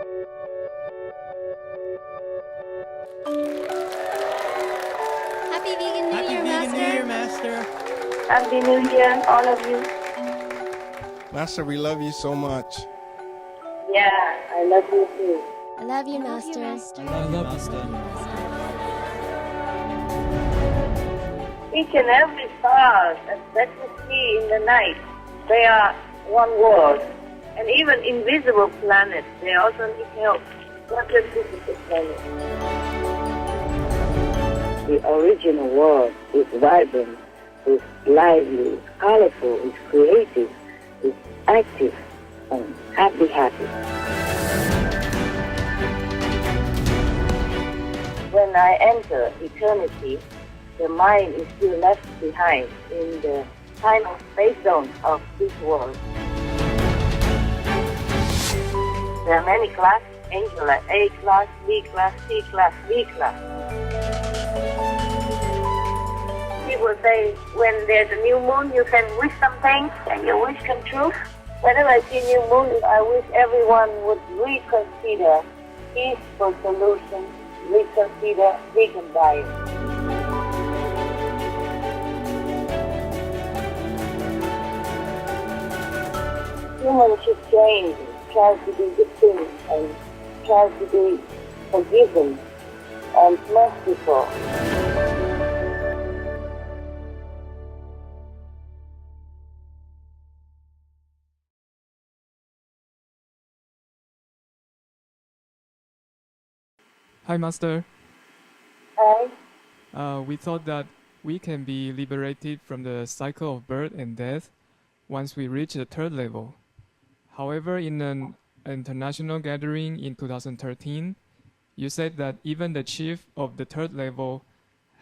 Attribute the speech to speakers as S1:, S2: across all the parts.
S1: Happy Vegan New
S2: Happy
S1: Year,
S2: Vegan
S1: Master.
S2: New Year, Master.
S3: Happy New Year, all of you.
S4: Master, we love you so much.
S3: Yeah, I love you too.
S1: I love you, Master.
S2: I love you, Master.
S3: Each and every star that you see in the night, they are one world. And even invisible planets, they also need help, not just visible planets. The original world is vibrant, is lively, is colorful, is creative, is active, and happy. When I enter eternity, the mind is still left behind in the time and space zone of this world. There are many classes, angel like A class, B class, C class, D class. People say when there's a new moon, you can wish something and your wish come true. Whenever I see new moon, I wish everyone would reconsider peaceful solution, reconsider vegan diet. Humans should change, try to do good things, and try to be forgiving and merciful.
S5: Hi, Master.
S3: Hi.
S5: We thought that we can be liberated from the cycle of birth and death once we reach the third level. However, in an international gathering in 2013, you said that even the chief of the third level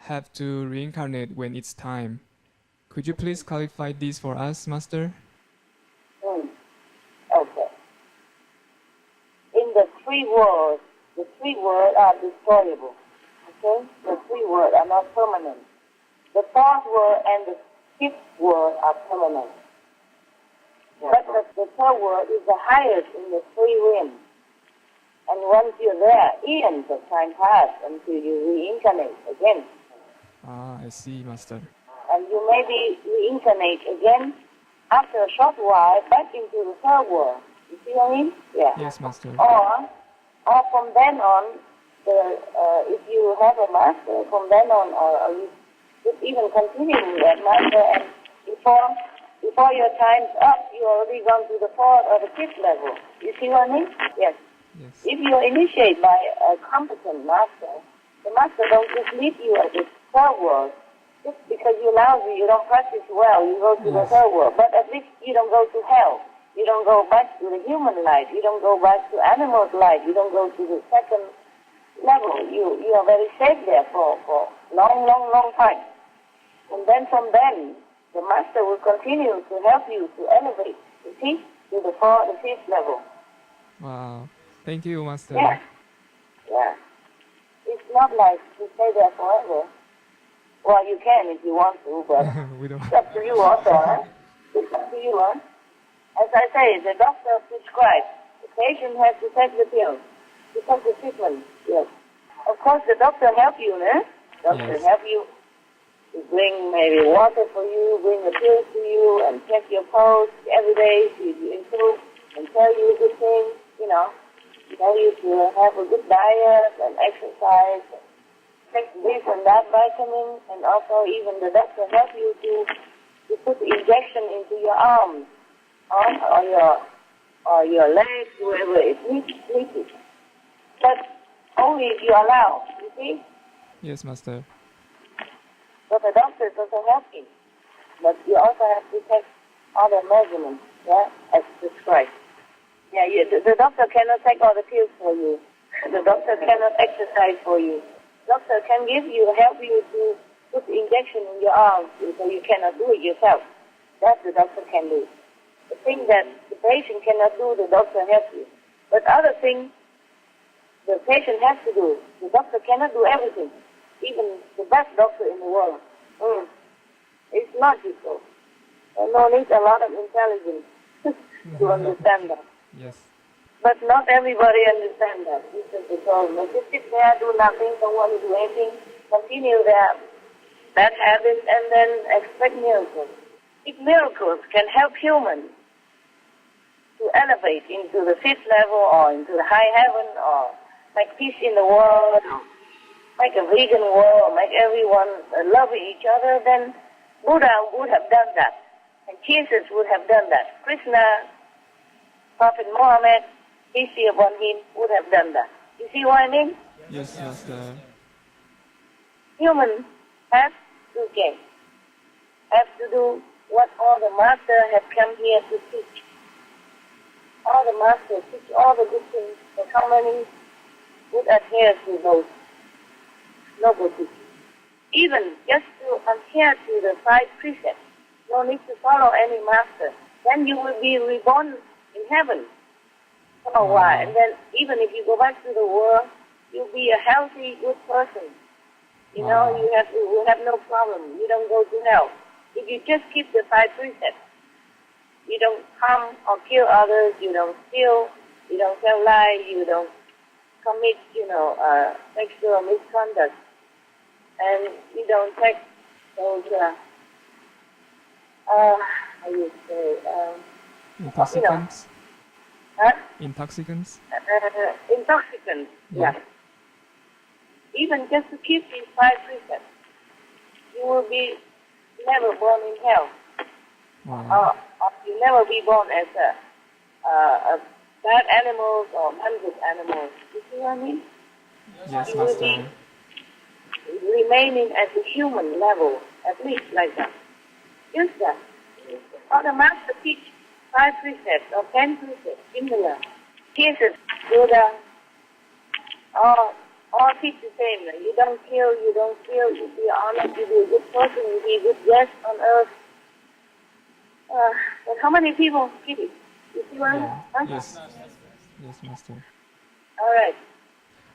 S5: have to reincarnate when it's time. Could you please clarify this for us, Master?
S3: Okay. In the three worlds are destroyable. Okay? The three worlds are not permanent. The fourth world and the fifth world are permanent. But the third world is the highest in the three realms. And once you're there, eons of time pass until you reincarnate again.
S5: Ah, I see, Master.
S3: And you maybe reincarnate again after a short while back into the third world. You see what I mean? Yeah.
S5: Yes, Master.
S3: Or from then on, if you have a master, from then on, or you could even continue with that master, and before your time's up, you already gone to the fourth or the fifth level. You see what I mean? Yes.
S5: Yes.
S3: If you're initiated by a competent master, the master don't just leave you at the third world. Just because you're lousy, you don't practice well, you go to the third world. But at least you don't go to hell. You don't go back to the human life. You don't go back to animal life. You don't go to the second level. You are very safe there for long time. And then from then, the master will continue to help you to elevate, you see, to the fourth, the fifth level.
S5: Wow. Thank you, Master.
S3: Yeah. It's not like to stay there forever. Well, you can if you want to, but
S5: We don't.
S3: it's up to you also, huh? It's up to you, huh? As I say, the doctor prescribes. The patient has to take the pill. To take the treatment, yes. Of course, the doctor help you, huh? Doctor
S5: Yes.
S3: help you to bring maybe water for you, bring the pills to you, and check your pulse every day to improve, and tell you good things, tell you to have a good diet and exercise, take this and that vitamin, and also even the doctor help you to put the injection into your arm, or your legs, wherever it needs. But only if you allow, you see?
S5: Yes, Master.
S3: But the doctor doesn't help you. But you also have to take other measurements, as prescribed. The doctor cannot take all the pills for you. The doctor cannot exercise for you. Doctor can help you to put the injection in your arm, so you cannot do it yourself. That the doctor can do. The thing that the patient cannot do, the doctor helps you. But other things, the patient has to do. The doctor cannot do everything. Even the best doctor in the world. It's logical. And no need a lot of intelligence to understand that.
S5: Yes.
S3: But not everybody understands that. This is the problem. They just sit there, do nothing, don't want to do anything, continue their bad habits, and then expect miracles. If miracles can help humans to elevate into the fifth level or into the high heaven or make peace in the world, or make a vegan world, make everyone love each other, then Buddha would have done that. And Jesus would have done that. Krishna, Prophet Muhammad, peace be upon him, would have done that. You see what I mean?
S5: Yes, Master.
S3: Humans have to get, have to do what all the masters have come here to teach. All the masters teach all the good things, but how many would adhere to those noble teachings? Even just to adhere to the 5 precepts, no need to follow any master. Then you will be reborn in heaven for a while, and then even if you go back to the world, you'll be a healthy, good person. You know, you have no problem. You don't go to hell. If you just keep the 5 precepts, you don't harm or kill others, you don't steal, you don't tell lies, you don't commit, sexual misconduct, and you don't take those, how you say,
S5: Intoxicants?
S3: huh?
S5: Intoxicants?
S3: Intoxicants, yeah. Even just to keep these 5 precepts, you will be never born in hell.
S5: Wow.
S3: Or you'll never be born as a bad animals or ungood animals. You see what I mean?
S5: Yes,
S3: You will
S5: Master.
S3: be remaining at the human level, at least like that. Just that. Or the master teach 5 precepts or 10 precepts, similar. Jesus, Buddha, all teach the same. You don't kill, you don't steal, you be honest, you be a good person, you be a good guest on earth. But how many people keep it? You see what I mean? Huh?
S5: Yes. Yes, Master.
S3: All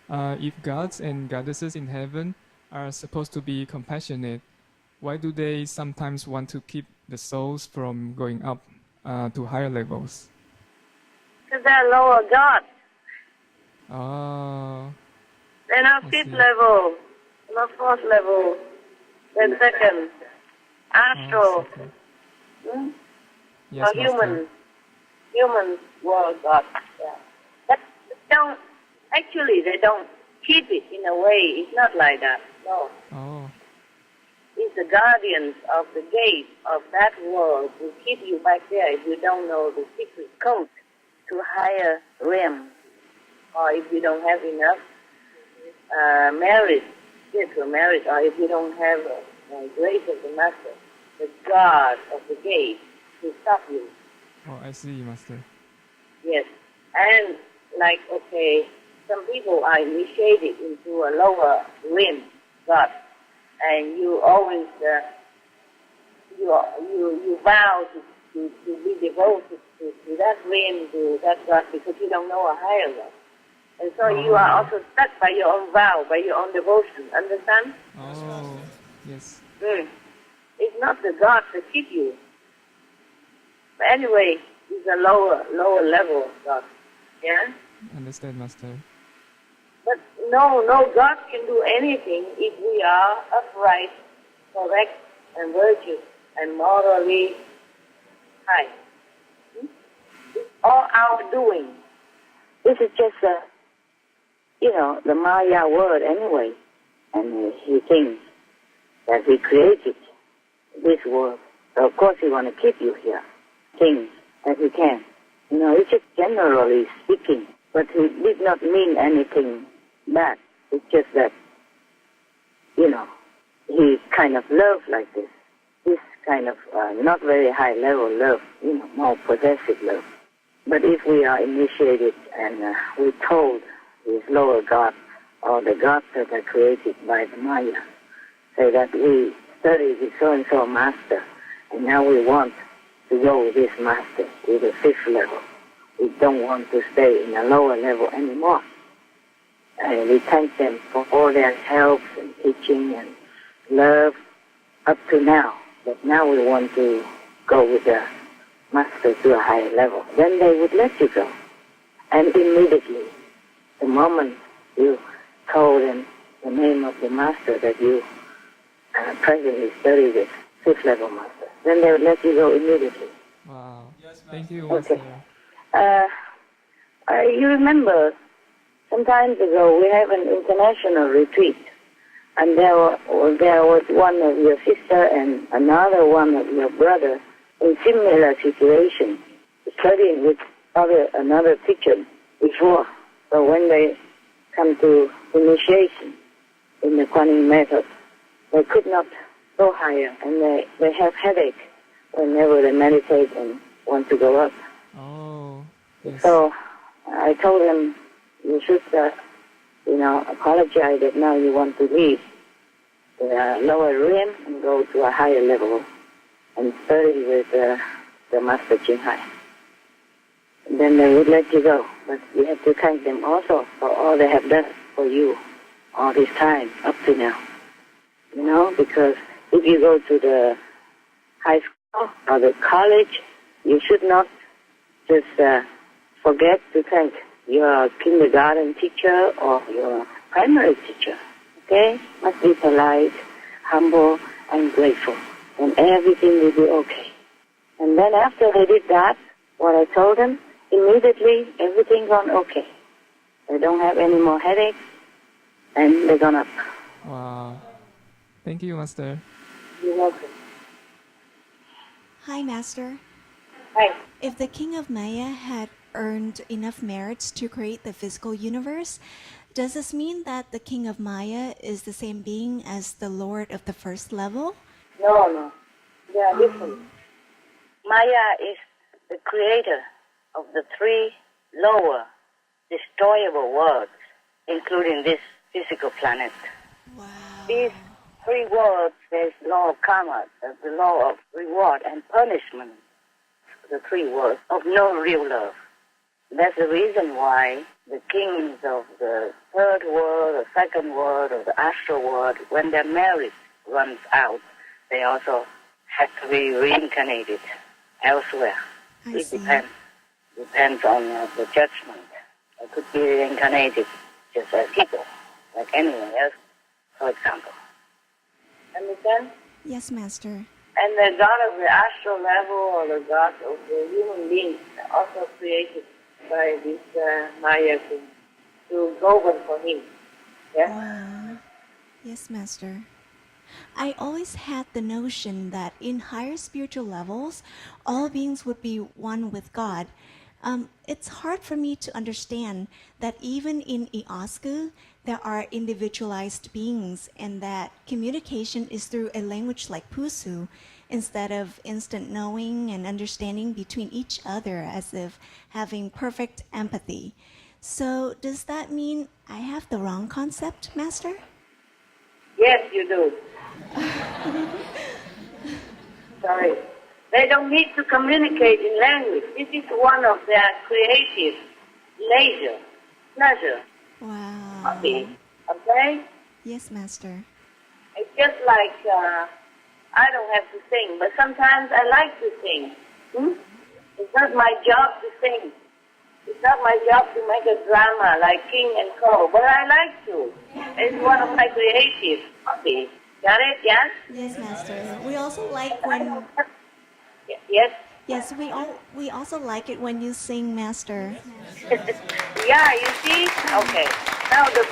S3: right.
S5: If gods and goddesses in heaven are supposed to be compassionate, why do they sometimes want to keep the souls from going up to higher levels?
S3: Because they're lower gods.
S5: Oh,
S3: They're not
S5: I
S3: 5th
S5: see.
S3: level, not 4th level, then 2nd. Astral.
S5: okay.
S3: Hmm?
S5: Yes,
S3: Or
S5: Master.
S3: human world gods. Yeah. But they don't keep it in a way. It's not like that. No.
S5: Oh,
S3: It's the guardians of the gate of that world who keep you back there if you don't know the secret code to higher realm, or if you don't have enough merit, spiritual merit, or if you don't have grace of the master, the guard of the gate to stop you.
S5: oh, I see, Master.
S3: Yes. And some people are initiated into a lower realm, God, and you always you vow to be devoted to that realm, to that God, because you don't know a higher God. And so you are also stuck by your own vow, by your own devotion. Understand?
S5: Oh, yes.
S3: It's not the God that keep you. But anyway, it's a lower level of God. Yeah?
S5: Understand, Master.
S3: But no God can do anything if we are upright, correct, and virtuous, and morally high. It's all our doing. This is just the Maya word anyway. And he thinks that he created this world. So of course he want to keep you here. Things that he can. It's just generally speaking. But he did not mean anything bad. It's just that, he kind of loves like this. This kind of not very high level love, more possessive love. But if we are initiated and we told these lower gods or the gods that are created by the Maya, say that we study with so-and-so master, and now we want to go with this master to the 5th level. We don't want to stay in a lower level anymore. And we thank them for all their help and teaching and love up to now. But now we want to go with the master to a higher level. Then they would let you go. And immediately, the moment you told them the name of the master that you presently study with, fifth level master, then they would let you go immediately.
S5: Wow. Thank you,
S3: Okay.
S5: Master.
S3: You remember, some time ago we have an international retreat, and there was one of your sister and another one of your brother in similar situation, studying with another teacher before. So when they come to initiation in the Kuan method, they could not go higher, and they have headache whenever they meditate and want to go up.
S5: Oh, yes.
S3: So I told them, you should, apologize that now you want to leave the lower realm and go to a higher level and study with the Master Hai. And then they would let you go. But you have to thank them also for all they have done for you all this time up to now. Because if you go to the high school or the college, you should not just forget to thank your kindergarten teacher or your primary teacher. Okay? Must be polite, humble, and grateful. And everything will be okay. And then after they did that, what I told them, immediately everything gone okay. They don't have any more headaches, and they're gone up.
S5: Wow. Thank you, Master.
S3: You're welcome.
S6: Hi, Master.
S3: Hi.
S6: If the king of Maya had earned enough merits to create the physical universe, does this mean that the king of Maya is the same being as the lord of the first level?
S3: No. They are different. Maya is the creator of the three lower, destroyable worlds, including this physical planet.
S6: Wow.
S3: These three worlds, there's law of karma, the law of reward and punishment, the three worlds of no real love. That's the reason why the kings of the third world, the second world, or the astral world, when their merit runs out, they also have to be reincarnated elsewhere.
S6: I
S3: It
S6: see.
S3: depends on the judgment. It could be reincarnated just as people, like anyone else, for example. Understand?
S6: Yes, Master.
S3: And the God of the astral level or the God of the human beings also created by this Maya to govern for him. Yeah?
S6: Wow. Yes, Master. I always had the notion that in higher spiritual levels, all beings would be one with God. It's hard for me to understand that even in Iosku, there are individualized beings and that communication is through a language like Pusu instead of instant knowing and understanding between each other as if having perfect empathy. So does that mean I have the wrong concept, Master?
S3: Yes, you do. Sorry. They don't need to communicate in language. This is one of their creative pleasure.
S6: Wow.
S3: Okay?
S6: Yes, Master.
S3: It's just like, I don't have to sing, but sometimes I like to sing. It's not my job to sing. It's not my job to make a drama like King and Co., but I like to. It's one of my creative hobbies. Got it, yes?
S6: Yes, Master. We also like when
S3: Yes?
S6: yes, we also like it when you sing, Master.
S3: Yeah, you see? Okay. Now the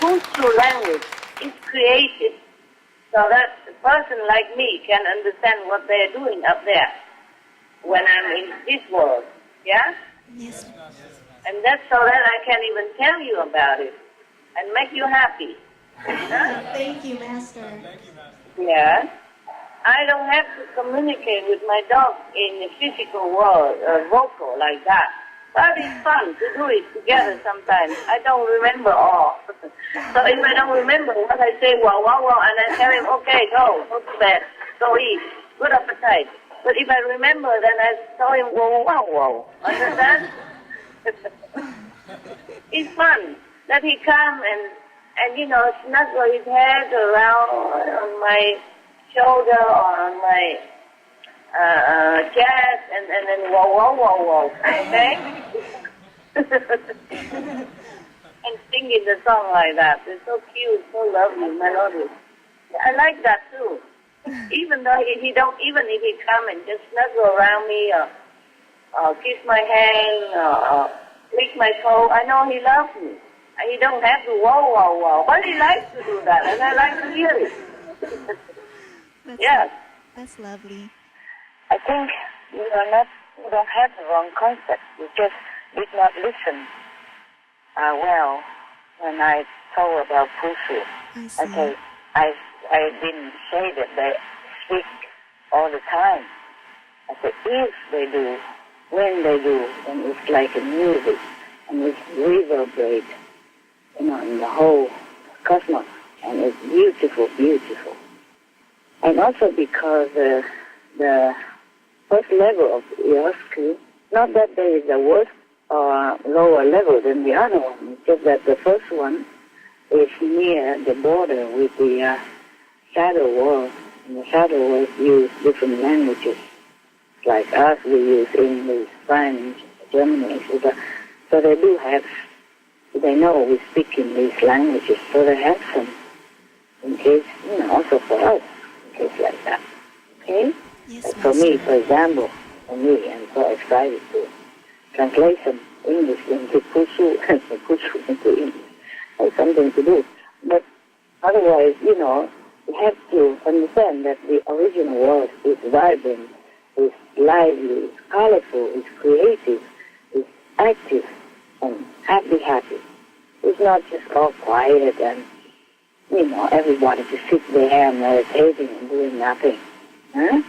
S3: Pusu language is created so that a person like me can understand what they're doing up there when I'm in this world. Yeah?
S6: Yes.
S3: And that's so that I can even tell you about it and make you happy. Huh?
S6: Thank you, Master.
S3: Yeah. I don't have to communicate with my dog in the physical world, vocal like that. But it's fun to do it together sometimes. I don't remember all. So if I don't remember what I say, wow, and I tell him, okay, go to bed, go eat, good appetite. But if I remember, then I tell him, wow. Understand? It's fun that he come and snuggle his head around on my shoulder or on my chest and then whoa. Okay? And singing the song like that. It's so cute, so lovely, melodious. I like that too. Even though he don't, even if he come and just snuggle around me or kiss my hand or lick my toe, I know he loves me. And he don't have to wow. But he likes to do that, and I like to hear it. Yes.
S6: That's lovely.
S3: I think you don't have the wrong concept. You just did not listen well when I told about Fusu.
S6: I see.
S3: Okay, I didn't say that they speak all the time. I said if they do, when they do, then it's like a music, and it reverberates, in the whole cosmos, and it's beautiful, beautiful. And also because the first level of Yosku, not that there is a worse or lower level than the other one, it's just that the first one is near the border with the shadow world. And the shadow world use different languages. Like us, we use English, French, German, etc. So they do have, they know we speak in these languages, so they have some, in case, also for us, in case like that. Okay?
S6: Yes,
S3: For me, for example, I'm so excited to translate some English into Kusu and Kusu into English. That's something to do. But otherwise, you have to understand that the original world is vibrant, is lively, is colorful, is creative, is active, and happy. It's not just all quiet and, everybody just sit there meditating and doing nothing. Huh?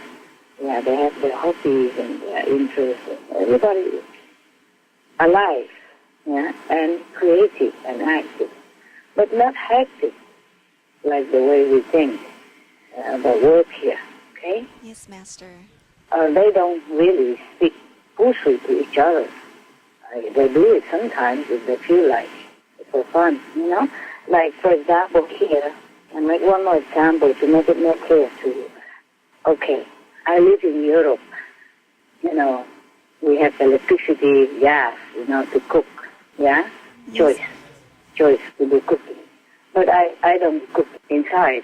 S3: Yeah, they have their hobbies and their interests. Everybody is alive, and creative and active, but not hectic like the way we think about work here. Okay?
S6: Yes, Master.
S3: They don't really speak Fusu to each other. They do it sometimes if they feel like it's for fun. Like for example here, I make one more example to make it more clear to you. Okay. I live in Europe. We have electricity, gas, to cook. Yeah?
S6: Yes.
S3: Choice to do cooking. But I don't cook inside.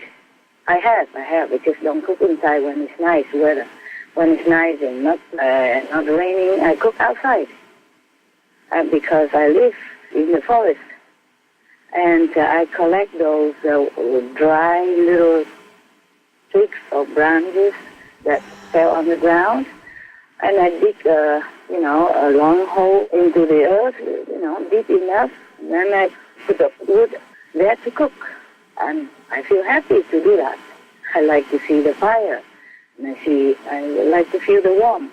S3: I have. I just don't cook inside when it's nice weather. When it's nice and not raining, I cook outside. Because I live in the forest. And I collect those dry little twigs or branches that fell on the ground, and I dig a long hole into the earth, deep enough, and then I put up wood there to cook, and I feel happy to do that. I like to see the fire, and I like to feel the warmth.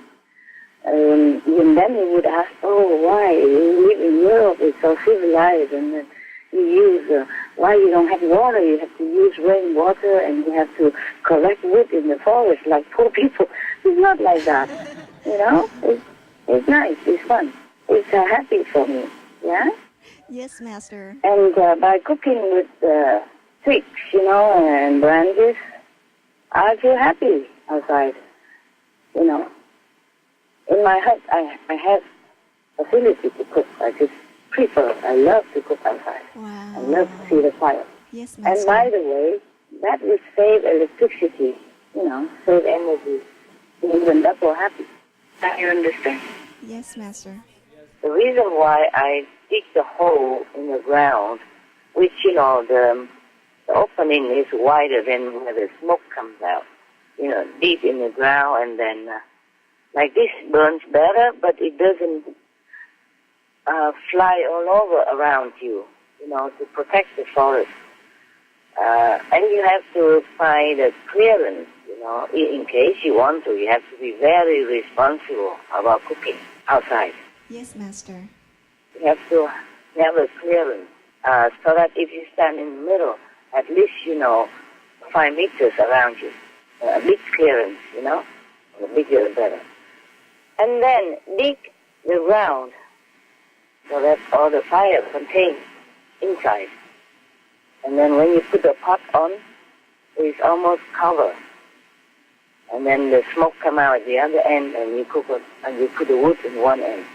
S3: And then he would ask, why you live in Europe, it's so civilized, and you use, why you don't have water, you have to use rainwater, and you have to collect wood in the forest like poor people. It's not like that, It's nice, it's fun. It's happy for me, yeah?
S6: Yes, Master.
S3: And by cooking with twigs, and branches, I feel happy outside, In my hut, I have facility to cook. I love to cook outside.
S6: Wow.
S3: I love to see the fire.
S6: Yes, Master.
S3: And by the way, that will save electricity, save energy, even double happy. Now you understand?
S6: Yes, Master.
S3: The reason why I dig the hole in the ground, which, the opening is wider than where the smoke comes out, deep in the ground, and then like this burns better, but it doesn't fly all over around you, to protect the forest. And you have to find a clearance, in case you want to. You have to be very responsible about cooking outside.
S6: Yes, Master.
S3: You have to have a clearance, so that if you stand in the middle, at least, 5 meters around you. A big clearance, the bigger the better. And then dig the ground so that all the fire contains inside. And then when you put the pot on, it's almost covered. And then the smoke come out at the other end, and you cook it, and you put the wood in one end.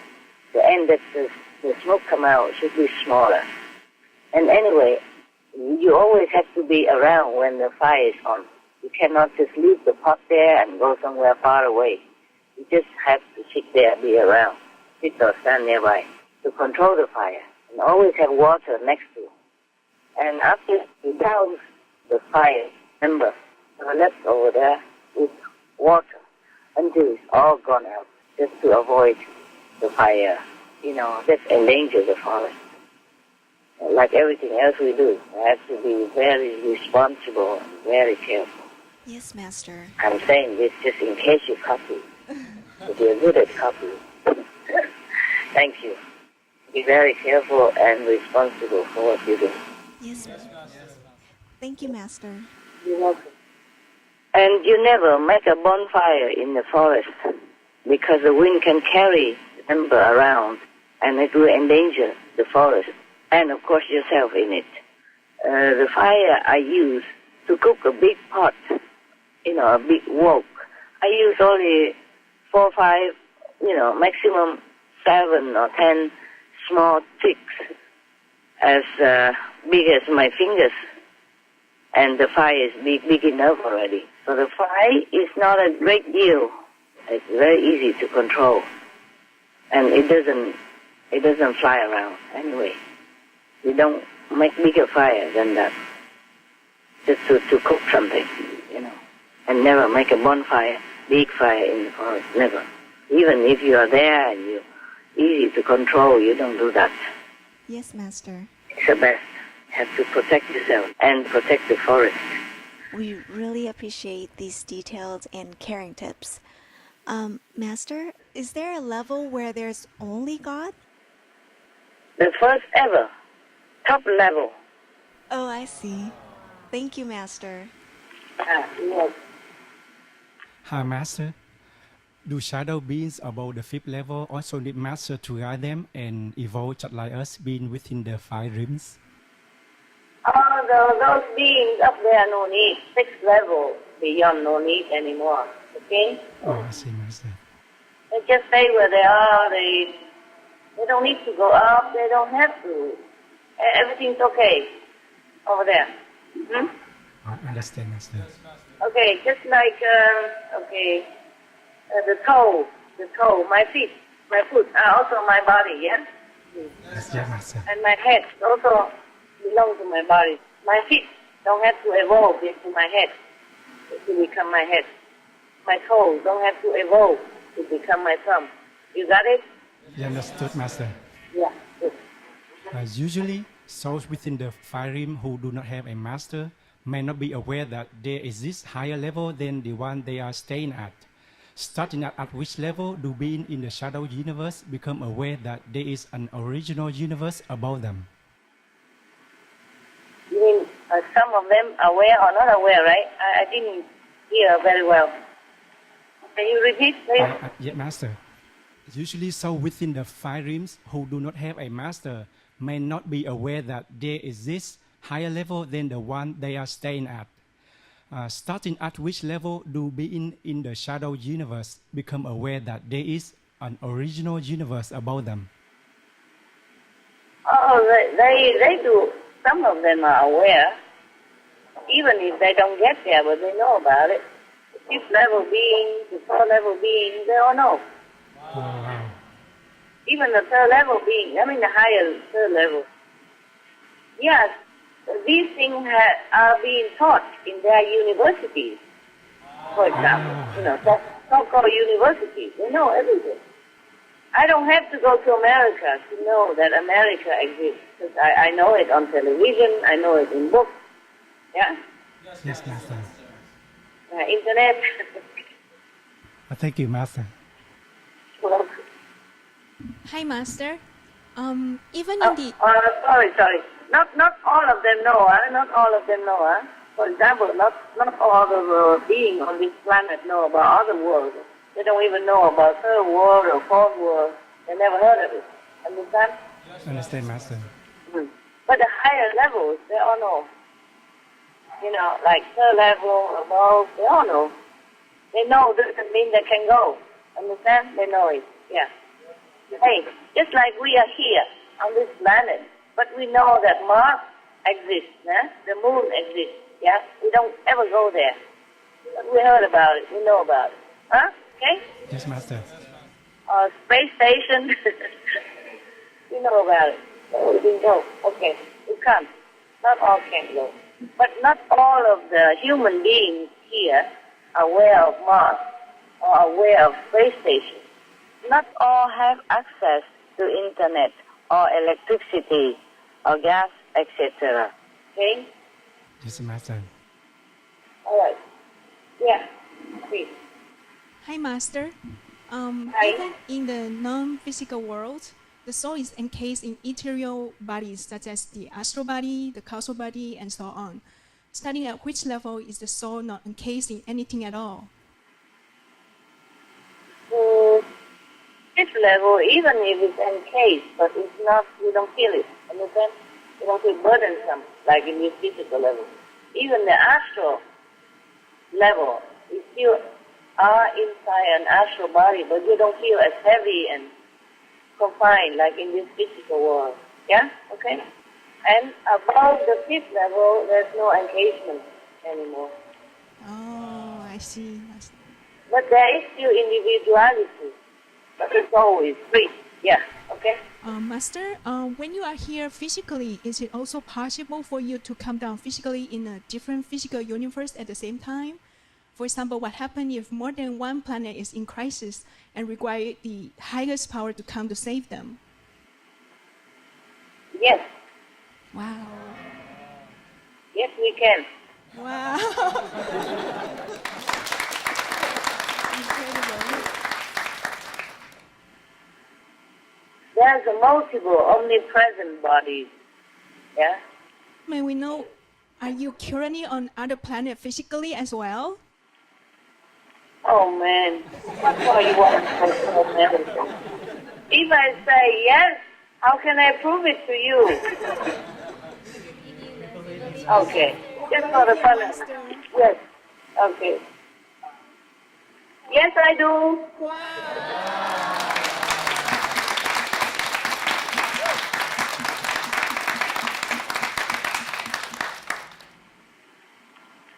S3: The end that's the smoke come out should be smaller. And anyway, you always have to be around when the fire is on. You cannot just leave the pot there and go somewhere far away. You just have to sit there, be around, sit or stand nearby to control the fire. And always have water next to you. And after you douse the fire, remember, left over there with water until it's all gone out, just to avoid the fire, just endanger the forest. Like everything else we do, we have to be very responsible and very careful.
S6: Yes, Master.
S3: I'm saying this just in case you copy. If you're good at copying. Thank you. Be very careful and responsible for what you do.
S6: Yes, thank you, Master.
S3: You're welcome. And you never make a bonfire in the forest because the wind can carry the timber around and it will endanger the forest and, of course, yourself in it. The fire I use to cook a big pot, a big wok, I use only 4 or 5, maximum 7 or 10 small sticks as big as my fingers. And the fire is big enough already. So the fire is not a great deal. It's very easy to control. And it doesn't fly around anyway. We don't make bigger fire than that. Just to cook something, And never make a bonfire, big fire in the forest, never. Even if you are there and you're easy to control, you don't do that.
S6: Yes, Master.
S3: It's the best. You have to protect yourself and protect the forest.
S6: We really appreciate these detailed and caring tips. Master, is there a level where there's only God?
S3: The first ever, top level.
S6: Oh, I see. Thank you, Master.
S3: Yes.
S2: Hi, Master. Do shadow beings above the 5th level also need Master to guide them and evolve just like us being within the 5 realms?
S3: Those beings up there no need. 6th level, beyond no need anymore. Okay?
S2: Oh, I see, Master.
S3: They just stay where they are. They don't need to go up. They don't have to. Everything's okay over there. Hmm?
S2: I understand, Master.
S3: Okay, just like, the toe, my feet, my foot are also my body, yeah?
S2: Yes, yeah, Master.
S3: And my head also belongs to my body. My feet don't have to evolve into my head to become my head. My toes don't have to evolve to become my thumb. You got it?
S2: Yeah, understood, Master.
S3: Yeah, good.
S2: Usually, souls within the 5 realms who do not have a Master may not be aware that there exists higher level than the one they are staying at. Starting at which level do beings in the shadow universe become aware that there is an original universe above them?
S3: You mean some of them aware or not aware, right? I didn't hear very well. Can you repeat, please?
S2: Yeah, Master. Usually, souls within the 5 realms who do not have a Master may not be aware that there exists higher level than the one they are staying at. Starting at which level do beings in the shadow universe become aware that there is an original universe above them?
S3: Oh, they do. Some of them are aware, even if they don't get there, but they know about it. The 5th level beings, the 4th level beings, they all know.
S2: Oh, wow.
S3: Even the 3rd level being, the higher 3rd level. Yes, these things are being taught in their universities, for example. So-called universities, they know everything. I don't have to go to America to know that America exists, because I know it on television, I know it in books, yeah?
S2: Yes, Master.
S3: Internet.
S2: Thank you, Master.
S3: Well,
S1: Hi, Master. Even in the
S3: sorry. Not all of them know, Not all of them know, For example, not all the beings on this planet know about other worlds. They don't even know about 3rd world or 4th world. They never heard of it. Understand?
S2: Understand, Master.
S3: But the higher levels, they all know. Like 3rd level, above, they all know. They know doesn't mean they can go. Understand? They know it. Yeah. Hey, just like we are here on this planet, but we know that Mars exists, the moon exists, yeah? We don't ever go there. But we heard about it, we know about it. Huh? Okay?
S2: Yes, Master.
S3: Space station, we know about it. So we can go. Okay, we come. Not all can go. But not all of the human beings here are aware of Mars or aware of space station. Not all have access to internet or electricity or gas, etc. Okay?
S2: Yes, Master.
S3: All right. Yeah, please.
S1: Hi, Master.
S3: Hi.
S1: Even in the non-physical world, the soul is encased in ethereal bodies such as the astral body, the causal body, and so on. Starting at which level is the soul not encased in anything at all?
S3: This level, even if it's encased, but it's not, you don't feel it. Understand? You don't feel burdensome like in this physical level. Even the astral level, you still are inside an astral body, but you don't feel as heavy and confined like in this physical world. Yeah? Okay? And above the fifth level, there's no encasement anymore.
S1: Oh, I see.
S3: But there is still individuality. But the soul is free. Yeah, okay?
S1: Master, when you are here physically, is it also possible for you to come down physically in a different physical universe at the same time? For example, what happens if more than one planet is in crisis and require the highest power to come to save them?
S3: Yes.
S1: Wow.
S3: Yes, we can.
S1: Wow. Incredible.
S3: There's a multiple omnipresent bodies. Yeah?
S1: May we know, are you currently on other planet physically as well?
S3: Oh, man. What more you want to say? If I say yes, how can I prove it to you? Okay. Just for the fun of it. Yes. Okay. Yes, I do.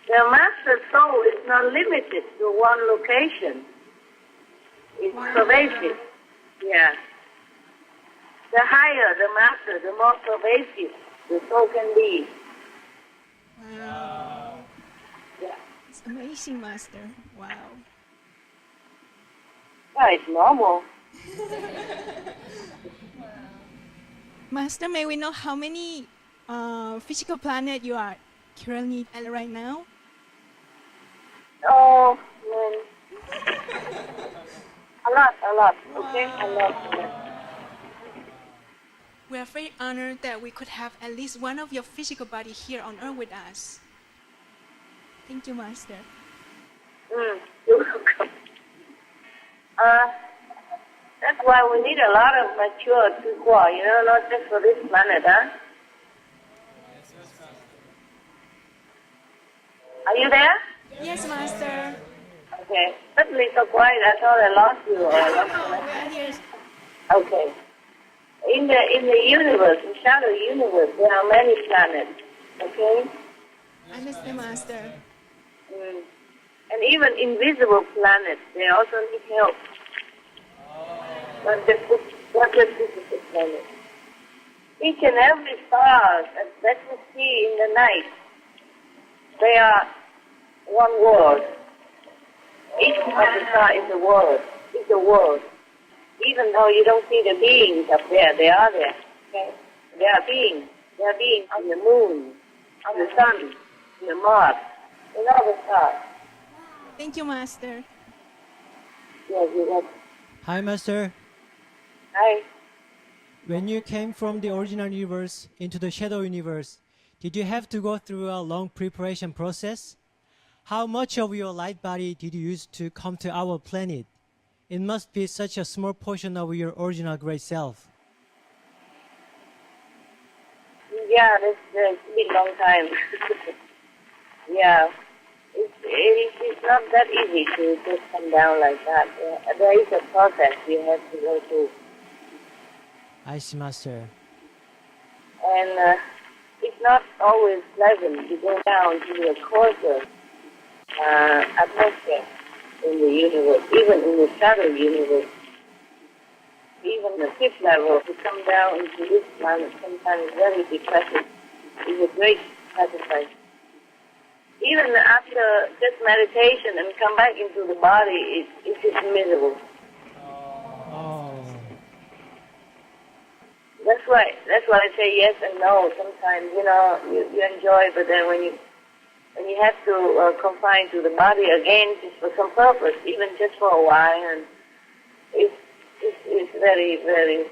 S3: The master soul is not limited to one location. It's pervasive. Yeah. The higher the master, the more pervasive the soul can be.
S1: Wow.
S3: Yeah.
S1: It's amazing, Master. Wow.
S3: Yeah, it's normal.
S1: Master, may we know how many physical planet you are currently at right now?
S3: Oh, man. A lot. Okay? A lot.
S1: We are very honored that we could have at least one of your physical body here on Earth with us. Thank you, Master.
S3: You're welcome. That's why we need a lot of mature Tukwa, not just for this planet, huh? Are you there?
S1: Yes, Master.
S3: Okay. Suddenly so quiet, I thought I lost you. Or I lost
S1: No, we are here.
S3: Okay. In the universe, in shadow universe, there are many planets. Okay?
S1: Understand, Master.
S3: And even invisible planets, they also need help. Not just physical planets. Each and every star that you see in the night, they are one world. Each of the stars is a world. It's a world. Even though you don't see the beings up there, they are there. Okay? They are beings. They are beings on the moon, on the sun, on the Mars, in all the stars.
S1: Thank you, Master.
S3: Yes, you're welcome.
S7: Hi, Master.
S3: Hi.
S7: When you came from the original universe into the shadow universe, did you have to go through a long preparation process? How much of your light body did you use to come to our planet? It must be such a small portion of your original great self.
S3: Yeah, it's been a long time. Yeah. It's not that easy to just come down like that. There is a process you have to go through.
S7: I see, Master.
S3: And it's not always pleasant to go down to the coarser atmosphere in the universe, even in the shadow universe. Even the fifth level, to come down into this planet sometimes very depressing. It's a great sacrifice. Even after just meditation and come back into the body, it's just miserable.
S7: Oh.
S3: That's why I say yes and no. Sometimes, you enjoy, but then when you have to confine to the body again, just for some purpose, even just for a while, and it's very, very,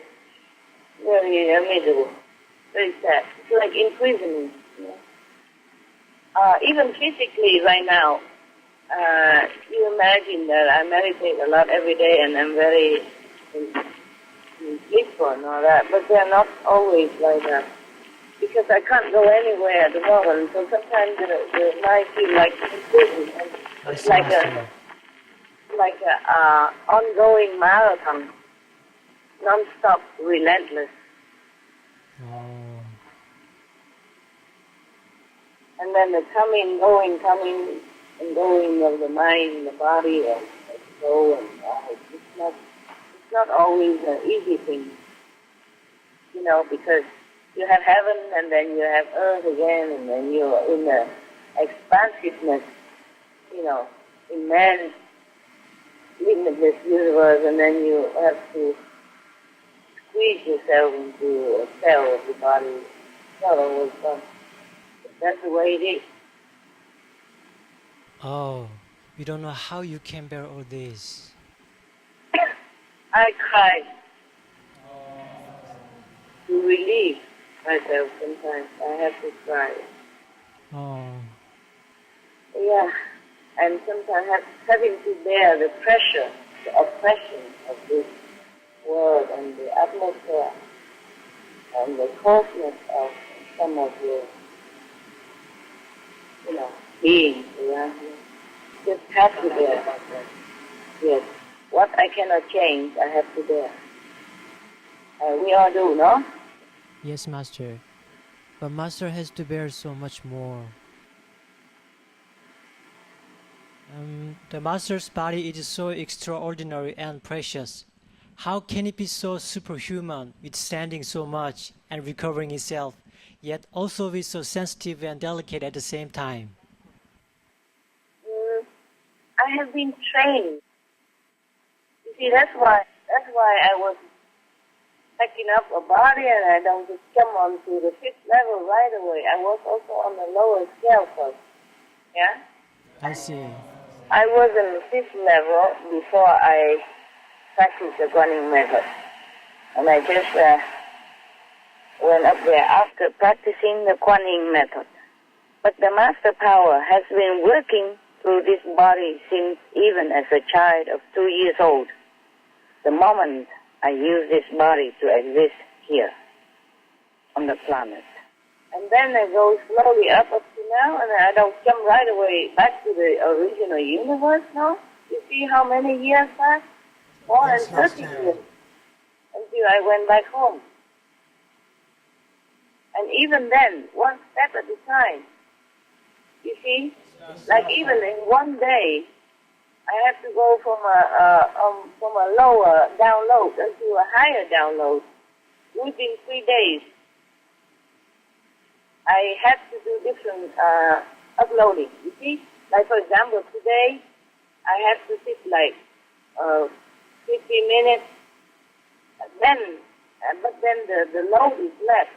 S3: very miserable, very sad. It's like imprisonment. Even physically, right now, you imagine that I meditate a lot every day, and I'm very blissful and all that, but they're not always like that. Because I can't go anywhere at the moment, so sometimes the mind feels like prison. It's like a ongoing marathon, non-stop, relentless.
S7: Oh.
S3: And then the coming and going of the mind, the body, and the soul, and it's not always an easy thing, because you have heaven, and then you have earth again, and then you're in the expansiveness, immense, limitless universe, and then you have to squeeze yourself into a cell of the body. It's not always fun. But that's the way it is.
S7: Oh, you don't know how you can bear all this.
S3: I cried to relieve myself sometimes. I have to cry.
S7: Oh.
S3: Yeah, and sometimes having to bear the pressure, the oppression of this world and the atmosphere and the coarseness of some of your, beings around you. Just have to bear. Yes. What I cannot change, I have to bear. We all do, no?
S7: Yes, Master. But Master has to bear so much more. The Master's body is so extraordinary and precious. How can it be so superhuman, withstanding so much and recovering itself, yet also be so sensitive and delicate at the same time?
S3: I have been trained. You see, that's why I was packing up a body, and I don't just come onto the fifth level right away. I was also on the lower scale first. Yeah?
S7: I see.
S3: I was on the fifth level before I practiced the Guanyin method. And I just went up there after practicing the Guanyin method. But the master power has been working through this body since even as a child of 2 years old. The moment I use this body to exist here on the planet. And then I go slowly up to now, and I don't jump right away back to the original universe now. You see how many years passed? More than 30 years until I went back home. And even then, one step at a time. You see, like even in one day, I have to go from a lower download into a higher download within 3 days. I have to do different uploading. You see, like for example, today I have to sit like 50 minutes. But then the load is less.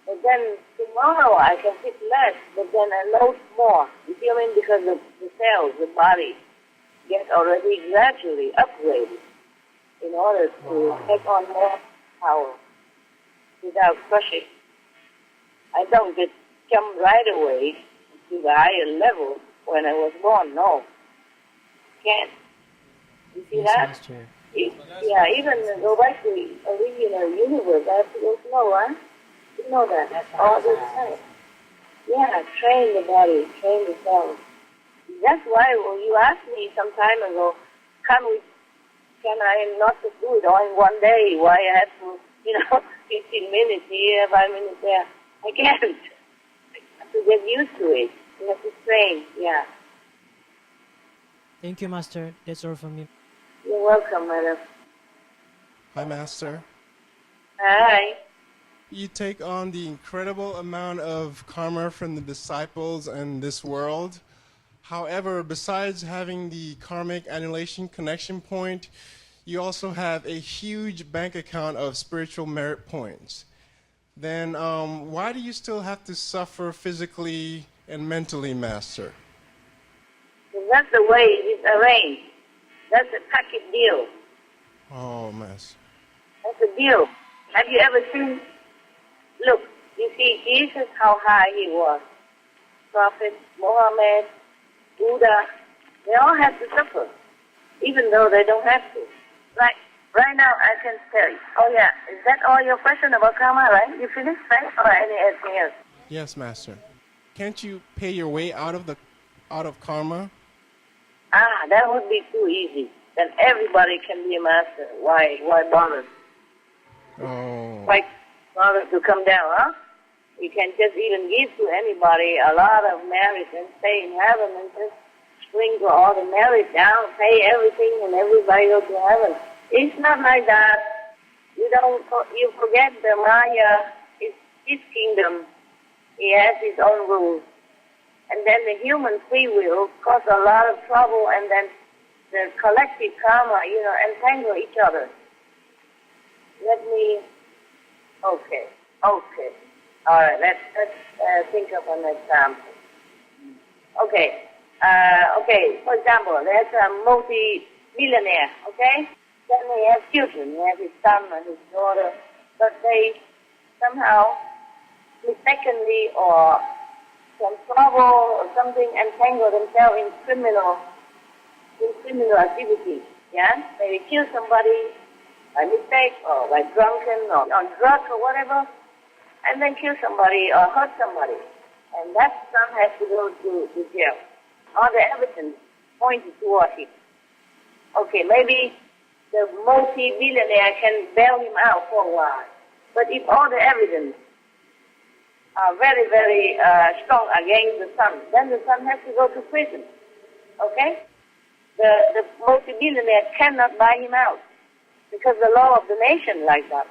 S3: But then tomorrow I can sit less, but then I load more. You see what I mean? Because the cells, the body, get already gradually upgraded in order to take on more power without crushing. I don't just jump right away to the higher level when I was born. No. Can't. You see
S7: Yes,
S3: that?
S7: Master.
S3: Yeah, even go back to the original universe, I have to go slow, huh? You know that all the time. Yeah, train the body, train the cells. That's why when you asked me some time ago, can I not just do it all in one day? Why I have to 15 minutes here, 5 minutes there. I can't. I have to get used to it. You have to train, yeah.
S7: Thank you, Master. That's all from me.
S3: You're welcome, madam.
S4: Hi, Master.
S3: Hi.
S4: You take on the incredible amount of karma from the disciples and this world. However, besides having the karmic annihilation connection point, you also have a huge bank account of spiritual merit points. Then why do you still have to suffer physically and mentally, Master?
S3: Well, that's the way it is arranged. That's a package deal.
S4: Oh, Master.
S3: That's a deal. Have you ever seen? Look, you see Jesus, how high he was. Prophet, Muhammad, Buddha, they all have to suffer, even though they don't have to. Right now, I can tell you. Oh, yeah. Is that all your question about karma, right? You finished, right? Or anything else?
S4: Yes, Master. Can't you pay your way out of karma?
S3: That would be too easy. Then everybody can be a master. Why bother?
S4: Oh.
S3: Why bother to come down, huh? You can just even give to anybody a lot of merit and stay in heaven and just sprinkle all the merit down, pay everything, and everybody go to heaven. It's not like that. You forget the Maya is his kingdom. He has his own rules. And then the human free will cause a lot of trouble, and then the collective karma, entangle each other. Okay. All right, let's think of an example. Okay, for example, there's a multi-millionaire, okay? Then he has children, he has his son and his daughter, but they somehow mistakenly or some trouble or something entangle themselves in criminal activity, yeah? Maybe kill somebody by mistake or by drunken or on drugs or whatever, and then kill somebody or hurt somebody. And that son has to go to jail. All the evidence pointed toward him. Okay, maybe the multi-billionaire can bail him out for a while. But if all the evidence are very, very strong against the son, then the son has to go to prison. Okay? The multi-billionaire cannot buy him out because the law of the nation like that.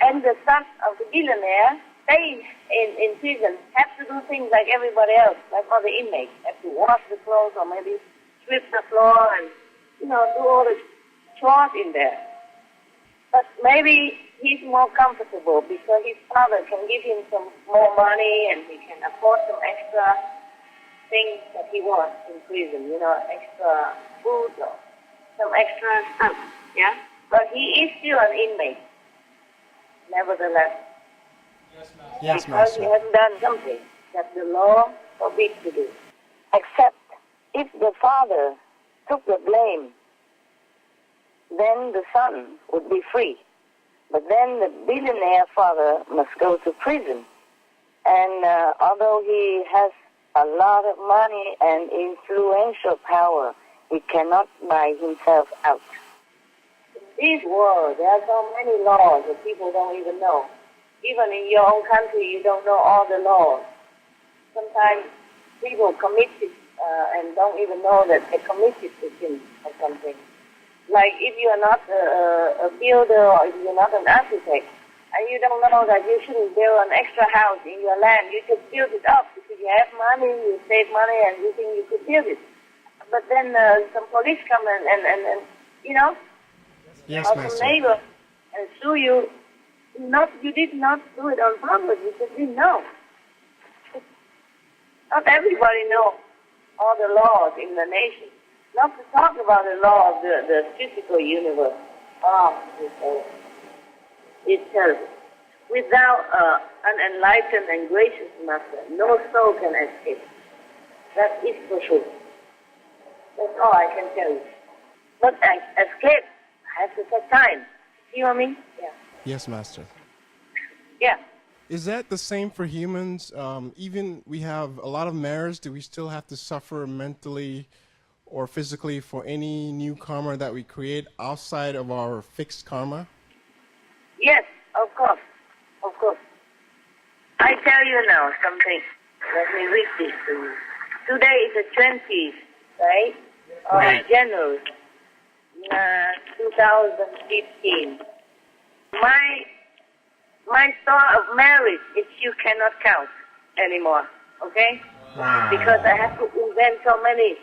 S3: And the son of the billionaire stays in prison, have to do things like everybody else, like other inmates, have to wash the clothes or maybe sweep the floor and, do all the chores in there. But maybe he's more comfortable because his father can give him some more money and he can afford some extra things that he wants in prison, extra food or some extra stuff, yeah? But he is still an inmate, nevertheless.
S4: Yes,
S3: because
S4: Master.
S3: he has done something that the law forbids to do. Except if the father took the blame, then the son would be free. But then the billionaire father must go to prison. And although he has a lot of money and influential power, he cannot buy himself out. In this world, there are so many laws that people don't even know. Even in your own country, you don't know all the laws. Sometimes people commit it and don't even know that they committed the sin or something. Like if you are not a builder or if you're not an architect, and you don't know that you shouldn't build an extra house in your land, you just build it up because you have money, you save money, and you think you could build it. But then some police come and
S4: Yes,
S3: or
S4: Master.
S3: some neighbor and sue you. You did not do it on purpose. You just didn't know. Not everybody knows all the laws in the nation. Not to talk about the law of the physical universe. It's terrible. Without an enlightened and gracious master, no soul can escape. That is for sure. That's all I can tell you. But escape has to take time. See what I mean? Yeah.
S4: Yes, Master.
S3: Yeah.
S4: Is that the same for humans? Even we have a lot of merits, do we still have to suffer mentally or physically for any new karma that we create outside of our fixed karma?
S3: Yes, of course. Of course. I tell you now something. Let me read this to you. Today is the 20th, right? Of January, 2015. My story of marriage is you cannot count anymore, okay?
S4: Wow.
S3: Because I have to invent so many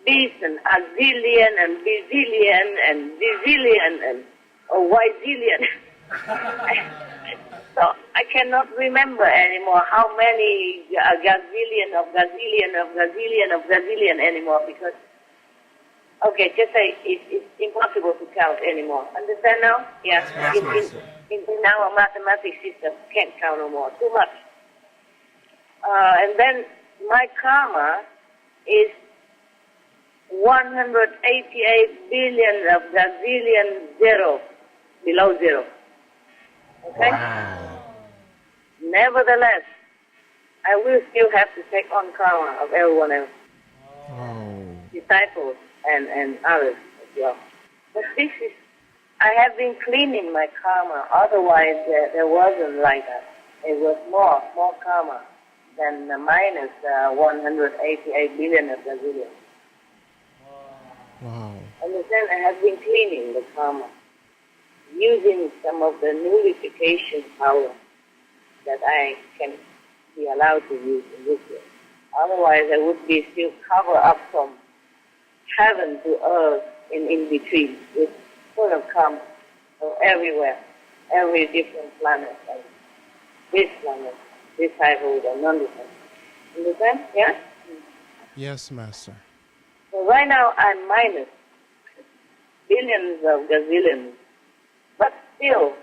S3: B's and azillion and bazillion and zillion and yzillion. So I cannot remember anymore how many gazillion of gazillion of gazillion of gazillion anymore because, okay, just say it's impossible to count anymore. Understand now? Yeah. In our mathematics system, can't count no more. Too much. And then my karma is 188 billion of gazillion zero, below zero. Okay?
S4: Wow.
S3: Nevertheless, I will still have to take on karma of everyone else,
S4: Oh.
S3: disciples and others as well. But this is, I have been cleaning my karma, otherwise there wasn't like that. It was more karma than the minus 188 billion of gazillion.
S4: Wow.
S3: Understand? I have been cleaning the karma, using some of the nullification power that I can be allowed to use in this way. Otherwise, I would be still covered up from heaven to earth in between, with full of karma. So everywhere, every different planet, and this planet, disabled and non-disabled. Understand? Yeah?
S4: Yes, Master.
S3: So right now I'm minus billions of gazillions. But still,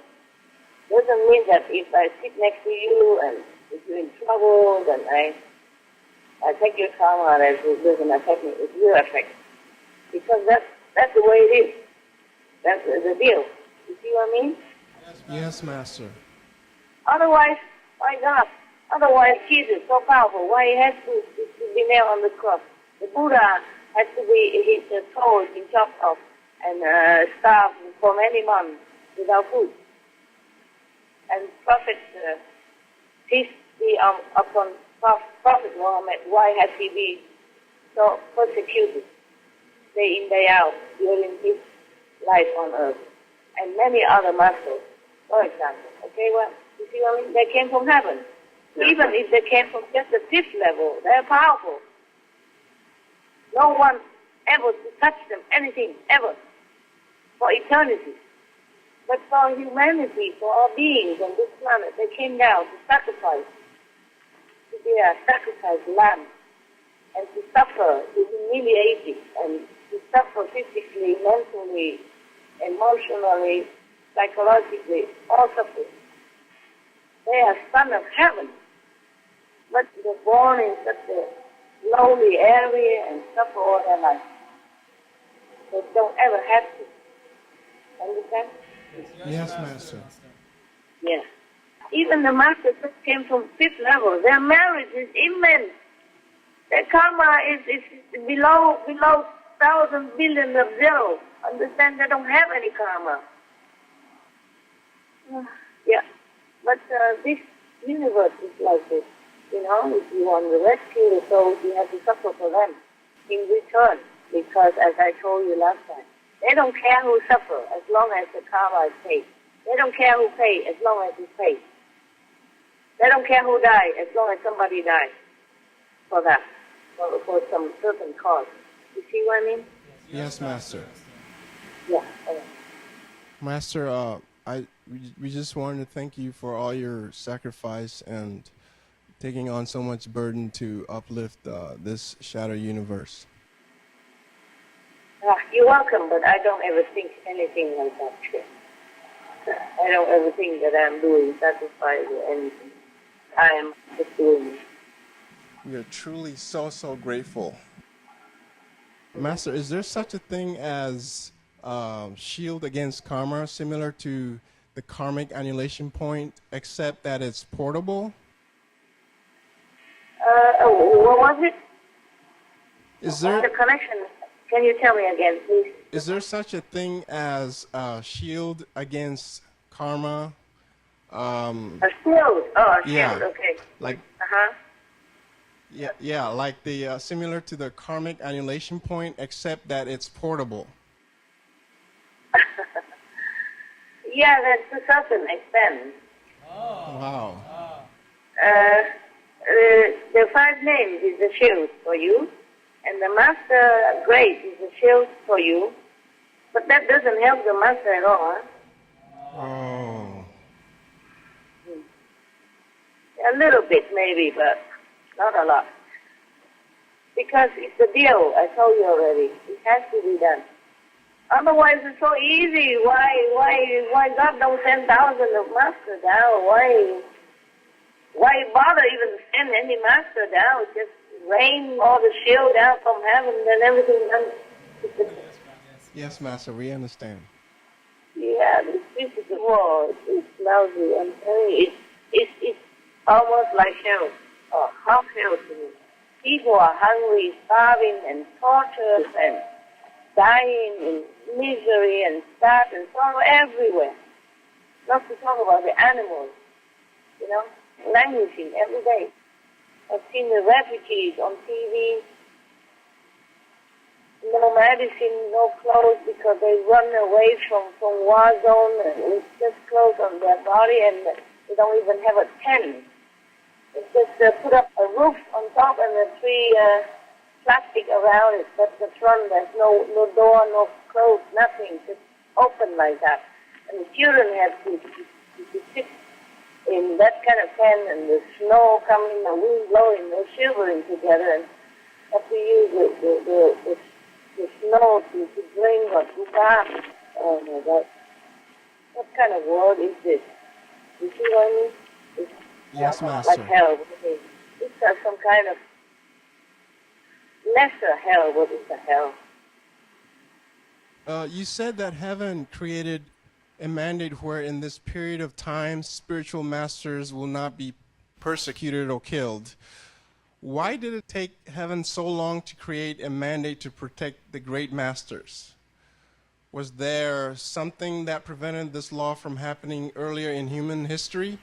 S3: doesn't mean that if I sit next to you and if you're in trouble, then I take your karma and it doesn't affect me. It will affect. Because that's the way it is. That's the deal. You see what I mean?
S4: Yes, Master.
S3: Otherwise, my God, otherwise Jesus so powerful. Why he has to be nailed on the cross? The Buddha has to be, his toe has been chopped off and starved for many months without food. And Prophet, peace be upon Prophet Muhammad, why has he been so persecuted day in, day out during his life on earth? And many other masters, for example. Okay, well, you see what I mean? They came from heaven. Even if they came from just the fifth level, they're powerful. No one ever to touch them, anything, ever, for eternity. But for humanity, for all beings on this planet, they came down to sacrifice, to be a sacrifice lamb, and to suffer, to humiliate it, and to suffer physically, mentally, emotionally, psychologically, all suffering. They are son of heaven, but they're born in such a lowly area and suffer all their life. They don't ever have to. Understand?
S4: Yes, Master.
S3: Yes. Even the masters that came from fifth level, their marriage is immense. Their karma is below 1,000 billion of zero. Understand? They don't have any karma. Yeah. But this universe is like this. You know, if you want to rescue the souls, you have to suffer for them in return. Because, as I told you last time, they don't care who suffers as long as the karma is paid. They don't care who pays as long as it's paid. They don't care who dies as long as somebody dies for that, for some certain cause. You see what I mean?
S4: Yes, Master.
S3: Yeah.
S4: Master, we just wanted to thank you for all your sacrifice and taking on so much burden to uplift this shadow universe.
S3: You're welcome, but I don't ever think anything like that. I don't ever think that I'm doing sacrifice or anything. I am just doing it.
S4: We are truly so grateful. Master, is there such a thing as shield against karma, similar to the karmic annihilation point, except that it's portable?
S3: What was it?
S4: Is there
S3: The connection. Can you tell me again, please?
S4: Is there such a thing as a shield against karma,
S3: A shield. Oh, a
S4: Yeah.
S3: shield. Okay.
S4: Like
S3: Uh-huh.
S4: yeah, like the similar to the karmic annihilation point, except that it's portable.
S3: Yeah, that's to a certain extent.
S4: Wow.
S3: The 5 names is a shield for you, and the master grace is a shield for you, but that doesn't help the master at all. Huh?
S4: Oh.
S3: A little bit maybe, but not a lot. Because it's a deal, I told you already. It has to be done. Otherwise, it's so easy. Why God don't send thousands of masters down? Why bother even send any master down? Just rain all the shield down from heaven, then everything done.
S4: Yes, Master, we understand.
S3: Yeah, this physical world is lousy. I'm telling you, it's almost like hell, or half hell to me. People are hungry, starving, and tortured, and dying in misery and sad and sorrow everywhere. Not to talk about the animals, languishing every day. I've seen the refugees on TV, no medicine, no clothes, because they run away from war zone, and it's just clothes on their body, and they don't even have a tent. It's just put up a roof on top and the 3 plastic around it, but the front there's no door, no clothes, nothing, just open like that. And the children have to sit in that kind of tent, and the snow coming, the wind blowing, they're shivering together, and have to use the snow to drink or to bath. Oh my God. What kind of world is this? You see what I mean? It's
S4: Yes,
S3: like
S4: Master.
S3: hell. It's some kind of lesser hell. What is a hell?
S4: You said that heaven created a mandate where in this period of time spiritual masters will not be persecuted or killed. Why did it take heaven so long to create a mandate to protect the great masters? Was there something that prevented this law from happening earlier in human history?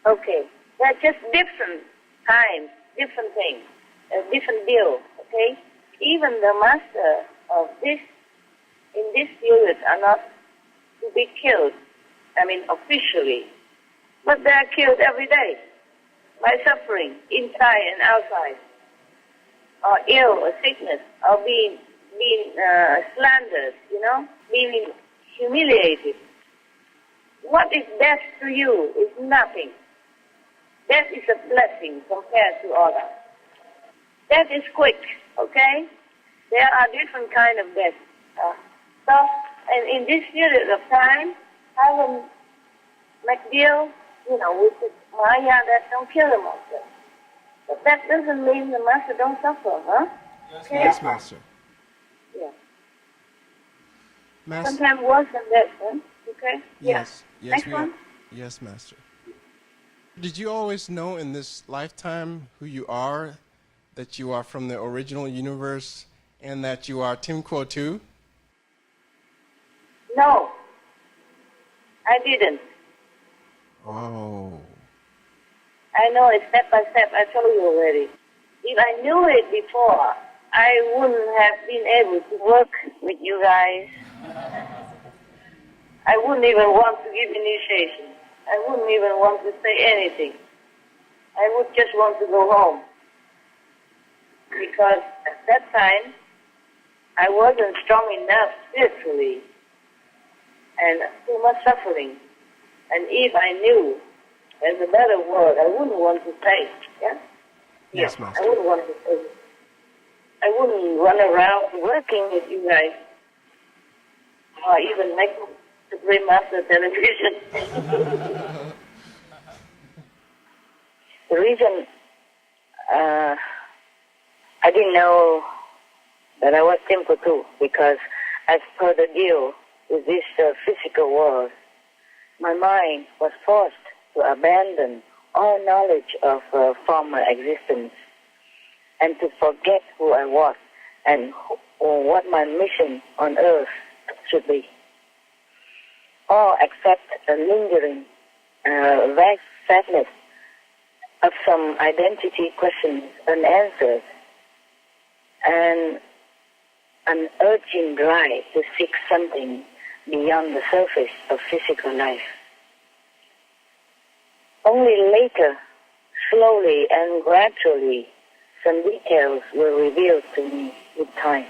S3: Okay, they're just different times, different things, a different deal, okay? Even the master of this, in this period, are not to be killed, officially, but they're killed every day by suffering, inside and outside, or ill, or sickness, or being slandered, being humiliated. What is death to you is nothing. Death is a blessing compared to all that. Death is quick, okay? There are different kind of death. And in this period of time, heaven make deal, with the Maya that don't kill the master. But that doesn't mean the master don't suffer, huh? Okay?
S4: Yes, Master.
S3: Yeah.
S4: Master.
S3: Sometimes worse than that, huh? Okay?
S4: Yes.
S3: Yeah.
S4: Yes,
S3: Next one.
S4: Yes, Master. Did you always know in this lifetime who you are, that you are from the original universe, and that you are Tim Quo too?
S3: No. I didn't.
S4: Oh.
S3: I know it step by step. I told you already. If I knew it before, I wouldn't have been able to work with you guys. I wouldn't even want to give initiation. I wouldn't even want to say anything. I would just want to go home. Because at that time, I wasn't strong enough spiritually. And too much suffering. And if I knew there's a better word, I wouldn't want to say. Yeah?
S4: Yes, Master.
S3: I wouldn't want to say. I wouldn't run around working with you guys. Or even make the Great Master television. The reason I didn't know that I was simple too, because as per the deal with this physical world, my mind was forced to abandon all knowledge of former existence and to forget who I was and what my mission on earth should be. or accept a lingering, vague sadness of some identity questions unanswered, and an urging drive to seek something beyond the surface of physical life. Only later, slowly and gradually, some details were revealed to me with time,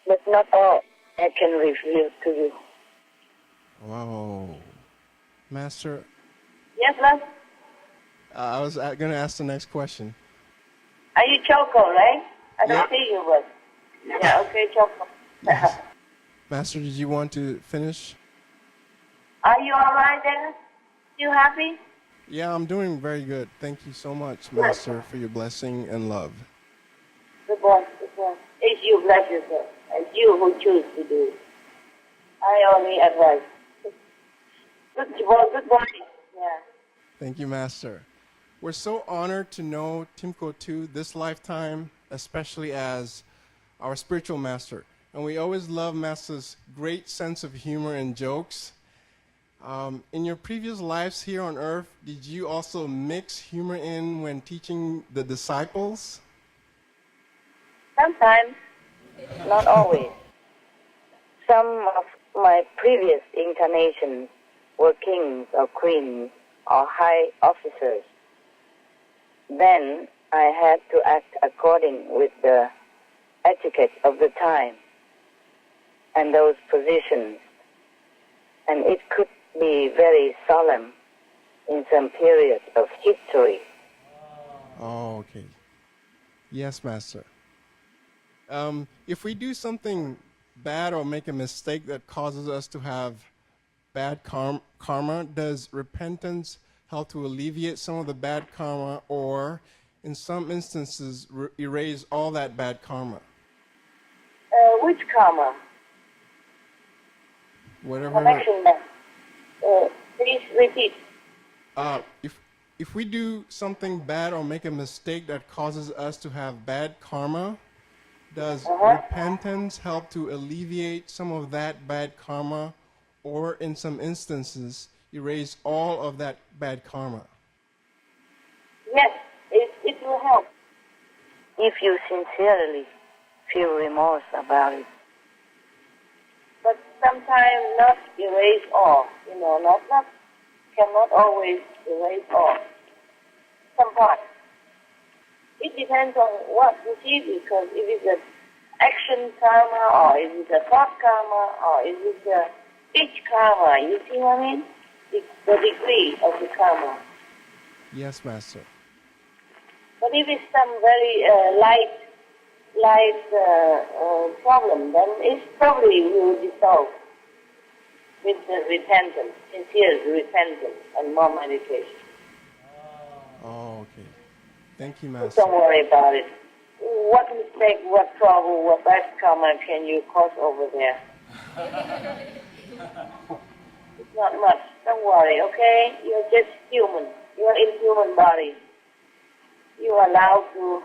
S3: but not all I can reveal to you.
S4: Wow. Master,
S3: Yes, love?
S4: I was going to ask the next question.
S3: Are you Choco, right? I don't
S4: Yep.
S3: see you, but... Yeah, okay, Choco.
S4: Yes. Master, did you want to finish?
S3: Are you all right, Dennis? You happy?
S4: Yeah, I'm doing very good. Thank you so much, Master, for your blessing and love.
S3: Good boy, good boy. It's you bless yourself. It's you who choose to do it. I only advise. Good boy, good boy. Yeah.
S4: Thank you, Master. We're so honored to know Timko too this lifetime, especially as our spiritual master. And we always love Master's great sense of humor and jokes. In your previous lives here on earth, did you also mix humor in when teaching the disciples?
S3: Sometimes, not always. Some of my previous incarnations were kings or queens or high officers. Then I had to act according with the etiquette of the time and those positions. And it could be very solemn in some period of history.
S4: Oh, okay. Yes, Master. If we do something bad or make a mistake that causes us to have bad karma, does repentance help to alleviate some of the bad karma, or in some instances erase all that bad karma?
S3: Which karma?
S4: Whatever.
S3: Connection then. Please repeat.
S4: If we do something bad or make a mistake that causes us to have bad karma, does repentance help to alleviate some of that bad karma, or in some instances erase all of that bad karma?
S3: Yes, it will help. If you sincerely feel remorse about it. But sometimes not erase all, cannot always erase all. Some parts. It depends on what you see, because if it's an action karma, or is it a thought karma, or is it a speech karma, you see what I mean? The degree of the karma.
S4: Yes, Master.
S3: But if it's some very light problem, then it probably will dissolve with the repentance, sincere repentance, and more meditation.
S4: Oh, okay. Thank you, Master.
S3: Don't worry about it. What mistake, what trouble, what bad karma can you cause over there? It's not much. Don't worry, okay? You're just human. You're in human body. You are allowed to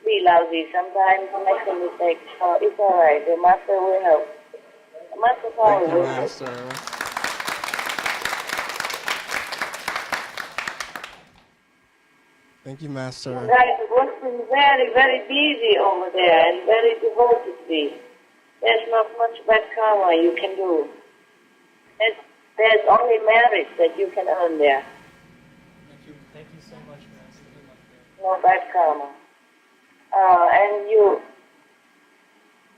S3: be lousy sometimes, make a mistake. Oh, it's all right. The Master will help. The Master
S4: Thank you,
S3: will help.
S4: Master. Thank you, Master.
S3: You guys are working very, very busy over there and very devotedly. There's not much bad karma you can do. There's only merit that you can earn there.
S7: Thank you so much, Master.
S3: No bad karma. And the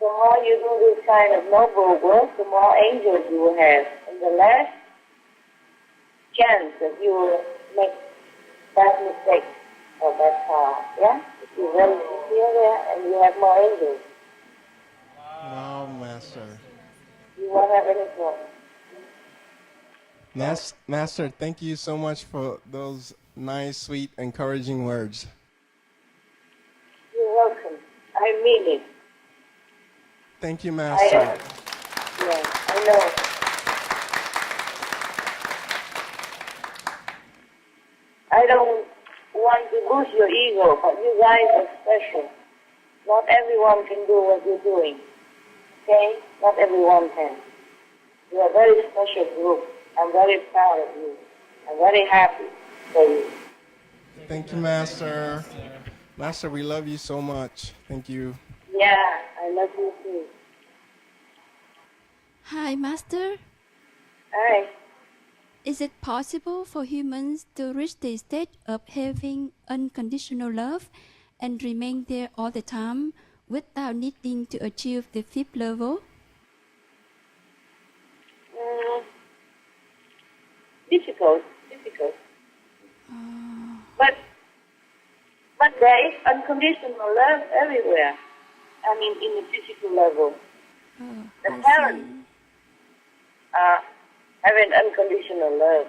S3: more you do this kind of noble work, the more angels you will have. And the less chance that you will make bad mistakes or bad karma. Yeah? If you're very sincere there and you have more angels,
S4: Wow, Master.
S3: you won't have any problem.
S4: Master, thank you so much for those nice, sweet, encouraging words.
S3: You're welcome. I mean it.
S4: Thank you, Master.
S3: I know. I don't want to boost your ego, but you guys are special. Not everyone can do what you're doing. Okay? Not everyone can. You're a very special group. I'm very proud of you. I'm very happy for you.
S4: Thank you, Master. Master, we love you so much. Thank you.
S3: Yeah, I love you too.
S8: Hi, Master.
S3: Hi.
S8: Is it possible for humans to reach the state of having unconditional love and remain there all the time without needing to achieve the fifth level?
S3: Difficult. But there is unconditional love everywhere. I mean, in the physical level. The parents have an unconditional love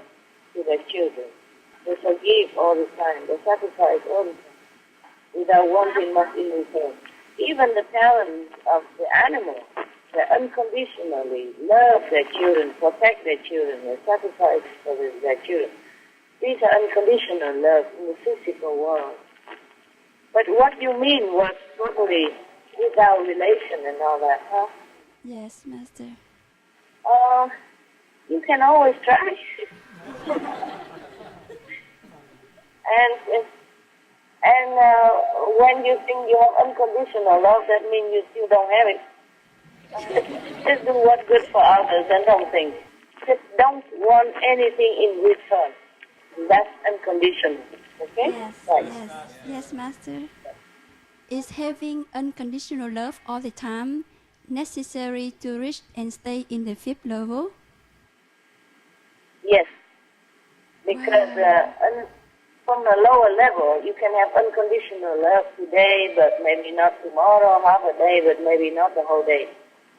S3: to their children. They forgive all the time. They sacrifice all the time without wanting much in return. Even the parents of the animals, they unconditionally love their children, protect their children, they sacrifice for their children. These are unconditional love in the physical world. But what you mean was totally without relation and all that, huh?
S8: Yes, Master.
S3: You can always try. and when you think you have unconditional love, that means you still don't have it. Just do what's good for others and don't think. Just don't want anything in return. That's unconditional. Okay?
S8: Yes,
S3: right.
S8: yes, Master. Is having unconditional love all the time necessary to reach and stay in the fifth level?
S3: Yes. Because from a lower level, you can have unconditional love today, but maybe not tomorrow, half a day, but maybe not the whole day.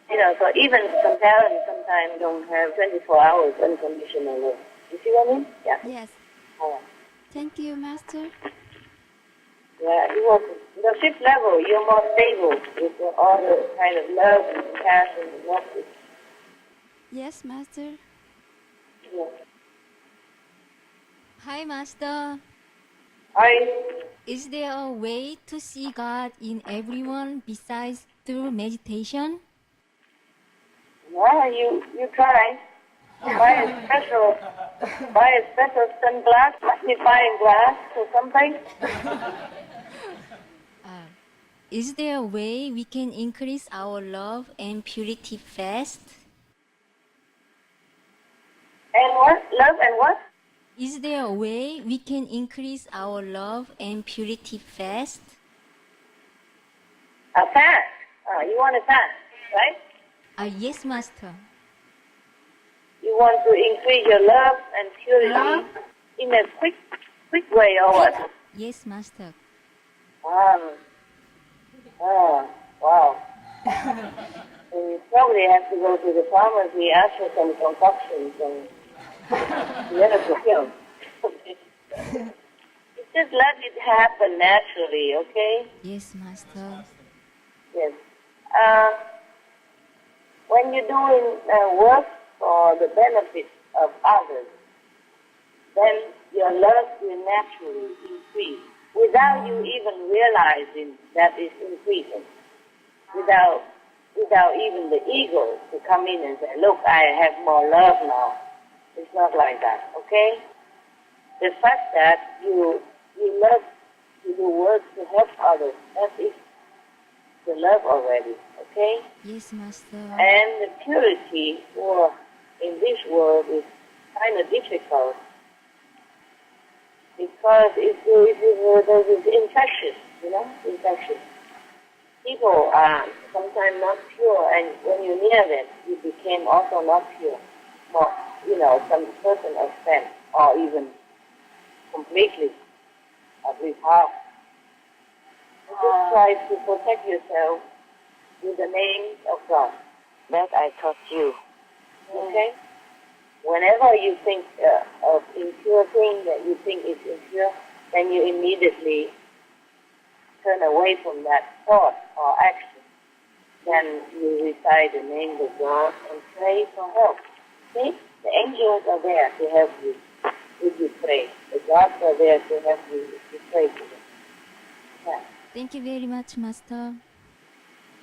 S3: You know, so even some parents sometimes don't have 24 hours unconditional love. You see what I mean? Yeah.
S8: Yes.
S3: Yeah.
S8: Thank you, Master.
S3: Yeah, you're welcome. The fifth level, you're more stable with all the kind of love and compassion and justice.
S8: Yes, Master.
S3: Yeah.
S9: Hi, Master.
S3: Hi.
S9: Is there a way to see God in everyone besides through meditation?
S3: Yeah, you try. Buy a special sunglass, magnifying glass or something.
S9: Is there a way we can increase our love and purity fast?
S3: And what? Love and what?
S9: Is there a way we can increase our love and purity fast?
S3: A fast. You want a fast, right?
S9: Yes, Master.
S3: You want to increase your love and purity in a quick way or what?
S9: Yes, Master.
S3: Wow. So you probably have to go to the pharmacy, ask for some concoctions and just let it happen naturally, okay?
S9: Yes, Master.
S3: Yes. When you're doing work for the benefit of others, then your love will naturally increase without you even realizing that it's increasing. Without even the ego to come in and say, look, I have more love now. It's not like that, okay? The fact that you love to do work to help others, that is the love already, okay?
S9: Yes, Master.
S3: And the purity in this world is kind of difficult because it's infectious, infectious. People are sometimes not pure, and when you're near them, you became also not pure. More, some certain extent, or even completely, at least half. You just try to protect yourself with the name of God. That I taught you. Okay? Whenever you think of impure thing that you think is impure, then you immediately turn away from that thought or action. Then you recite the name of God and pray for help. See? The angels are there to help you if you pray. The gods are there to help you if you pray to them. Yeah.
S9: Thank you very much, Master.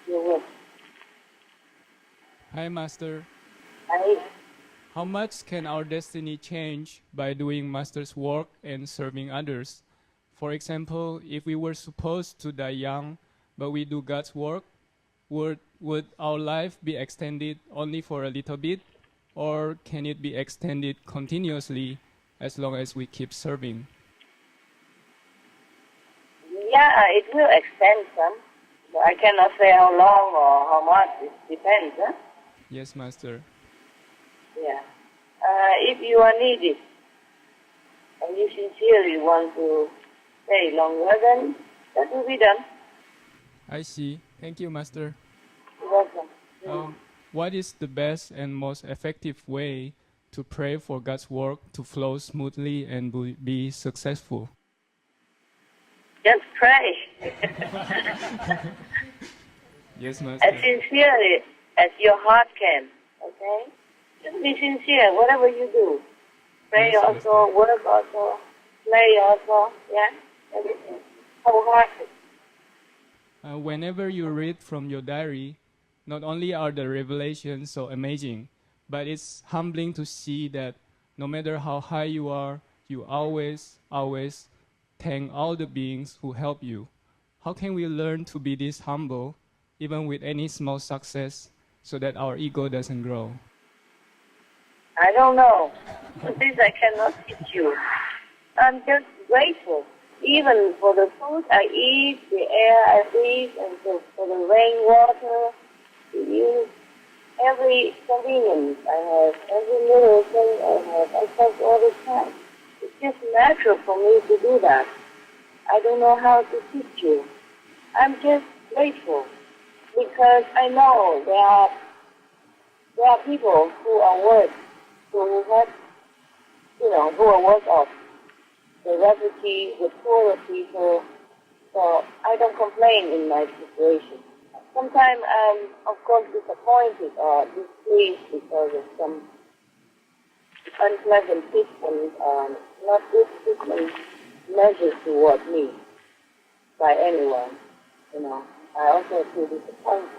S3: You're welcome.
S10: Hi, Master.
S3: Hi.
S5: How much can our destiny change by doing Master's work and serving others? For example, if we were supposed to die young, but we do God's work, would our life be extended only for a little bit, or can it be extended continuously as long as we keep serving?
S3: Yeah, it will extend some. But I cannot say how long or how much. It depends, huh?
S5: Yes, Master.
S3: Yeah. If you are needed and you sincerely want to stay longer, then that will be done.
S5: I see. Thank you, Master.
S3: You're welcome.
S5: What is the best and most effective way to pray for God's work to flow smoothly and be successful?
S3: Just pray.
S5: Yes, Master.
S3: As sincerely as your heart can, okay? Just be sincere, whatever you do. Pray
S5: Yes,
S3: also, work also, play also, yeah? Everything. Wholehearted.
S5: Whenever you read from your diary, not only are the revelations so amazing, but it's humbling to see that no matter how high you are, you always thank all the beings who help you. How can we learn to be this humble, even with any small success, so that our ego doesn't grow?
S3: I don't know. This I cannot teach you. I'm just grateful. Even for the food I eat, the air I breathe, and for the rainwater to use, every convenience I have, every little thing I have, I take all the time. It's just natural for me to do that. I don't know how to teach you. I'm just grateful because I know there are people who are worse, who have, who are worse off. The refugees, the poorer people. So I don't complain in my situation. Sometimes I'm, of course, disappointed or displeased because of some unpleasant treatment, not good treatment measures toward me by anyone. I also feel disappointed,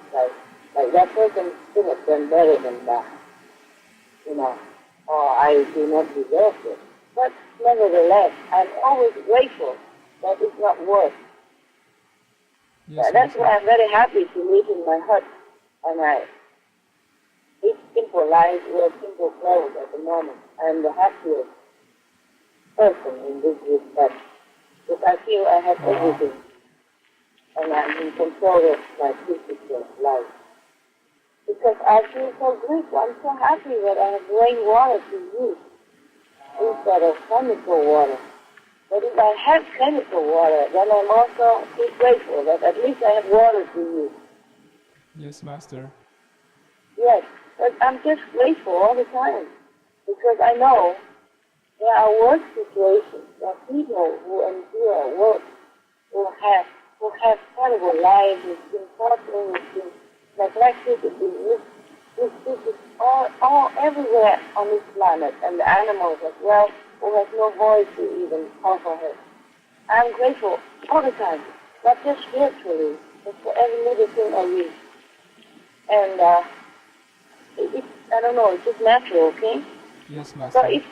S3: like that person could have done better than that, or I do not deserve it. But nevertheless, I'm always grateful that it's not worse.
S5: Yes,
S3: That's why I'm very happy to live in my hut, and I eat simple life, wear simple clothes at the moment. I'm the happiest person in this respect, because I feel I have everything, and I'm in control of my physical life. Because I feel so grateful, I'm so happy that I have rainwater to use instead of chemical water. But if I have chemical water, then I'm also feel grateful that at least I have water to use.
S5: Yes, Master.
S3: Yes, but I'm just grateful all the time because I know there are worse situations. There are people who endure work, who have terrible lives, who've been tortured, who've been neglected, who've been mistreated all everywhere on this planet, and the animals as well, who have no voice to even offer her. I'm grateful all the time, not just spiritually, but for every little thing I read. And I don't know, it's just natural, okay?
S5: Yes, Master.
S3: So if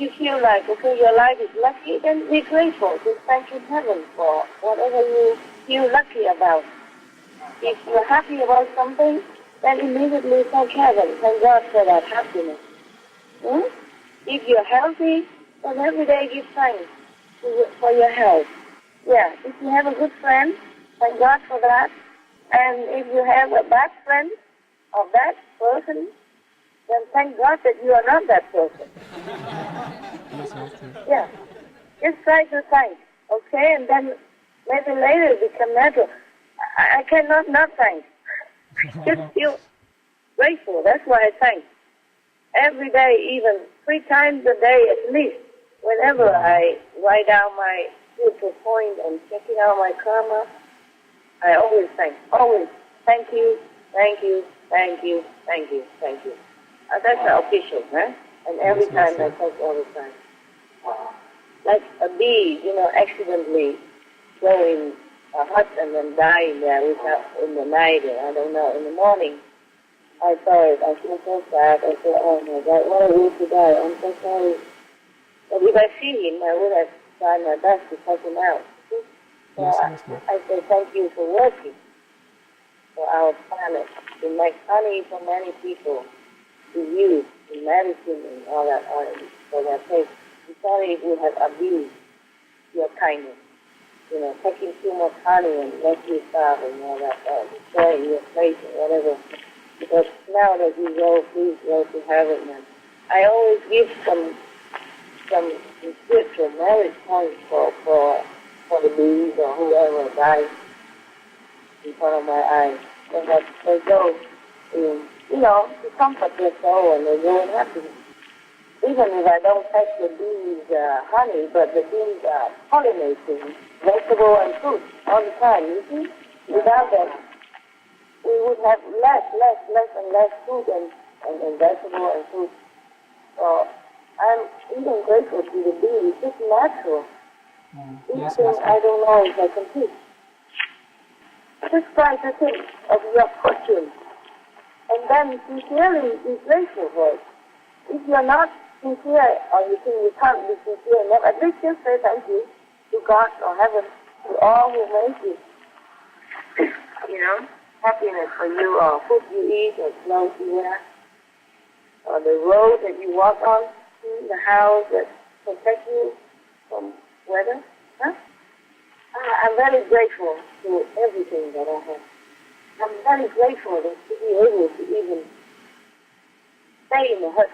S3: you feel like, okay, your life is lucky, then be grateful. Just thank you, heaven, for whatever you feel lucky about. If you're happy about something, then immediately thank heaven, thank God for that happiness. If you're healthy, then every day give thanks for your health. Yeah, if you have a good friend, thank God for that. And if you have a bad friend or bad person, then thank God that you are not that person.
S5: Yes, Master.
S3: Yeah, just try to thank, okay? And then maybe later it become natural. I cannot not thank. Just feel grateful. That's why I thank. Every day, even 3 times a day at least, whenever I write down my spiritual point and checking out my karma, I always thank. Always. Thank you, thank you, thank you, thank you, thank you. That's the official, huh? And every time I thank all the time. Like a bee, accidentally go in a hut and then die in there in the night, I don't know, in the morning. I saw it. I feel so sad. I said, oh my God, what a way to die. I'm so sorry. But if I see him, I would have tried my best to help him out. So I say thank you for working for our planet to make honey for many people to use in medicine and all that for their taste. I'm sorry if we have abused your kindness. You know, taking too much honey and make you starve and all that, destroying your place and whatever. But now that you go, please go to heaven. And I always give some spiritual merit points for the bees or whoever dies in front of my eyes. So that they go, to comfort their soul and they go happy. Even if I don't take the bees' honey, but the bees are pollinating vegetable and fruit all the time, you see? Without them, we would have less and less food and vegetable and fruit. So I'm even grateful to the bees. It's just natural. These things I don't know if I can teach. Just try to think of your fortune and then sincerely be grateful for it. If you're not sincere or you think you can't be sincere enough, at least just say thank you to God or heaven, to all who made you. Happiness for you or food you eat or clothes you wear or the road that you walk on, the house that protects you from weather. I'm very grateful to everything that I have. I'm very grateful to be able to even stay in the hut,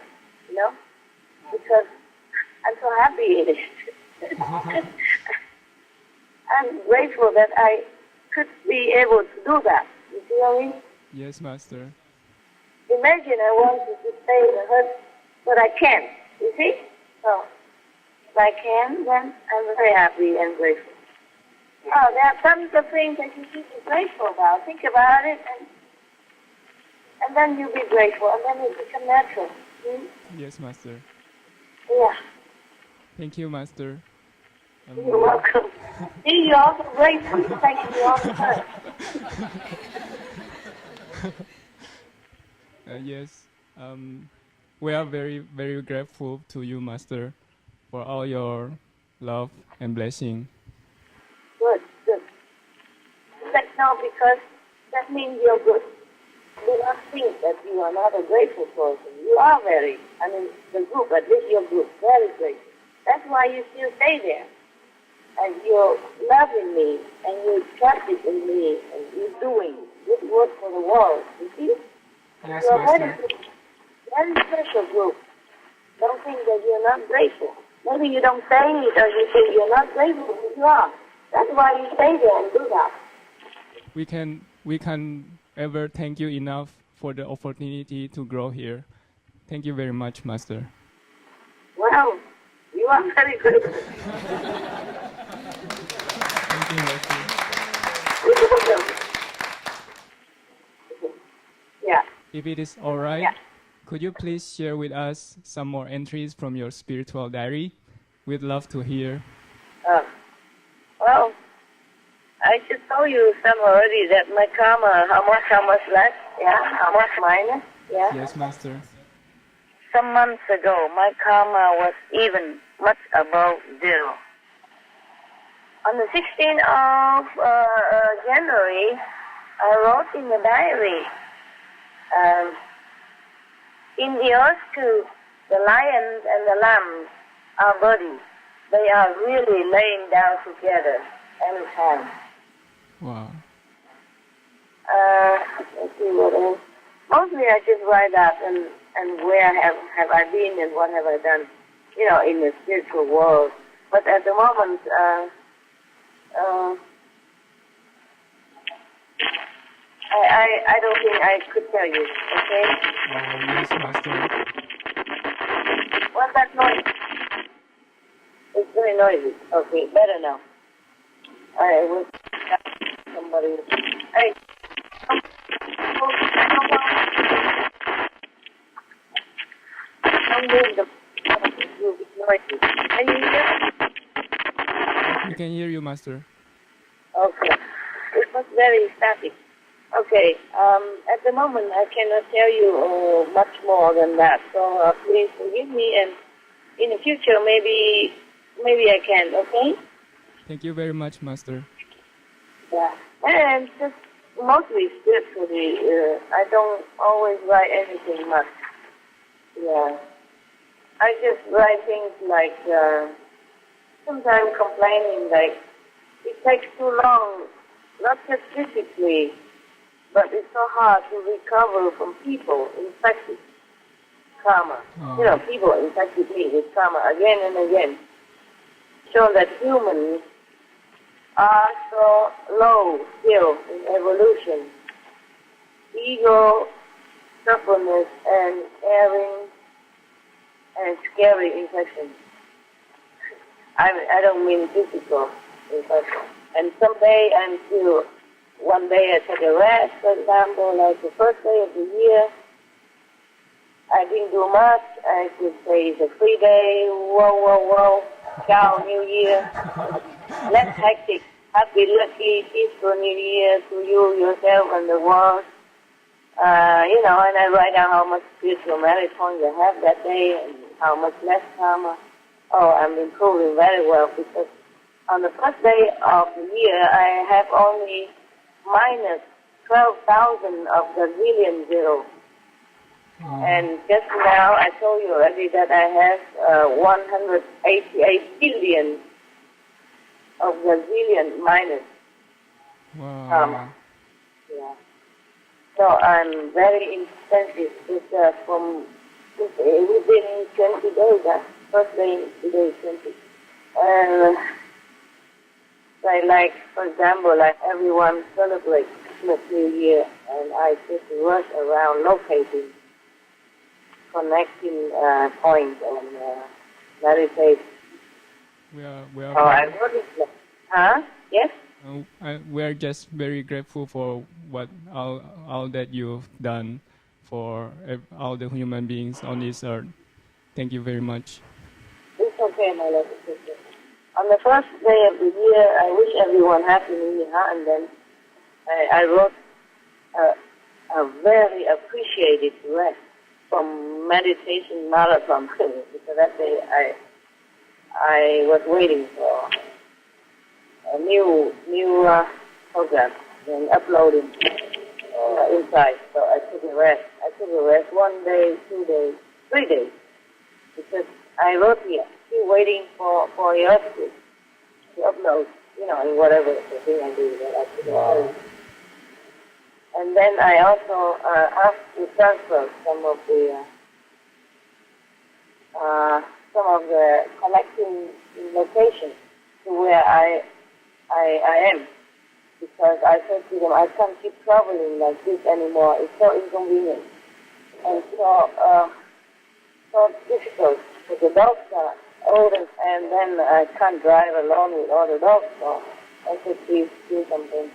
S3: because I'm so happy it is. I'm grateful that I could be able to do that. You see what I mean?
S5: Yes, Master.
S3: Imagine I wanted to stay in the hut, but I can't. You see? So, if I can, then I'm very happy and grateful. Oh, there are tons of things that you should be grateful about. Think about it, and then you'll be grateful, and then it becomes natural.
S5: Yes, Master.
S3: Yeah.
S5: Thank you, Master.
S3: You're welcome. See, you're also grateful. Thank you all the time.
S5: Yes. We are very, very grateful to you, Master, for all your love and blessing.
S3: Good. No, because that means you're good. Do not think that you are not a grateful person. You are the group, at least your group, very grateful. That's why you still stay there. And you're loving me, and you're trusting in me, and you're doing good work for the world. You see?
S5: Yes,
S3: you're
S5: Master.
S3: very special group. Don't think that you're not grateful. Maybe you don't say it, or you think you're not grateful, but you are. That's why you stay there and do that.
S5: We can ever thank you enough for the opportunity to grow here. Thank you very much, Master.
S3: Well, you are very good.
S5: Thank you, Master.
S3: Yeah.
S5: If it is all right, could you please share with us some more entries from your spiritual diary? We'd love to hear.
S3: Well, I just told you some already that my karma, how much less, how much minus,
S5: Yes, Master.
S3: Some months ago, my karma was even much above zero. On the 16th of January, I wrote in the diary, in the earth too, the lions and the lambs are bodies. They are really laying down together, hand in hand.
S5: Wow.
S3: Let's see what else. Mostly I just write that and where have I been and what have I done, in the spiritual world. But at the moment, I don't think I could tell you, okay?
S5: Yes, Master.
S3: What's that noise? It's very noisy. Okay, better now. I will somebody. Hey. Don't move the it's noisy. Can you hear?
S5: We can hear you, Master.
S3: Okay. It was very static. Okay. At the moment, I cannot tell you much more than that. So please forgive me, and in the future, maybe I can. Okay.
S5: Thank you very much, Master.
S3: Yeah. And just mostly spiritually. I don't always write anything much. Yeah. I just write things like sometimes complaining, like it takes too long, not just physically, but it's so hard to recover from people infected karma.
S5: Oh.
S3: You know, people infected me with karma again and again. Show that humans are so low still in evolution. Ego, stubbornness, and erring and scary infection. I don't mean physical infection. And someday I'm still, one day I take a rest, for example, like the first day of the year, I didn't do much. I could say it's a free day, whoa, ciao, New Year. Less hectic, happy, lucky, peaceful New Year to you, yourself, and the world. You know, and I write down how much spiritual merit points I have that day and how much less karma. Oh, I'm improving very well because on the first day of the year, I have only minus 12,000 of the million zero. And just now, I told you already that I have 188 billion of the zillion minus karma. Yeah. So I'm very insensitive from within 20 days. First day today is 20. And like, for example, like everyone celebrates Christmas, New Year, and I just rush around locating, connecting points and meditate.
S5: We are.
S3: Oh, I noticed that. Huh? Yes?
S5: We are just very grateful for what all that you've done for all the human beings on this earth. Thank you very much.
S3: It's okay, my love. It's okay. On the first day of the year, I wish everyone Happy New Year, and then I wrote a very appreciated rest from meditation marathon because that day I was waiting for a new program and uploading inside. So I took a rest. I took a rest 1 day, 2 days, 3 days because I wrote here, still waiting for yours to upload, you know, in whatever the thing I do that I took a rest. And then I also asked to transfer some of the connecting locations to where I am, because I said to them, I can't keep traveling like this anymore. It's so inconvenient and so difficult. Because the dogs are older, and then I can't drive alone with all the dogs. So I said, please do something.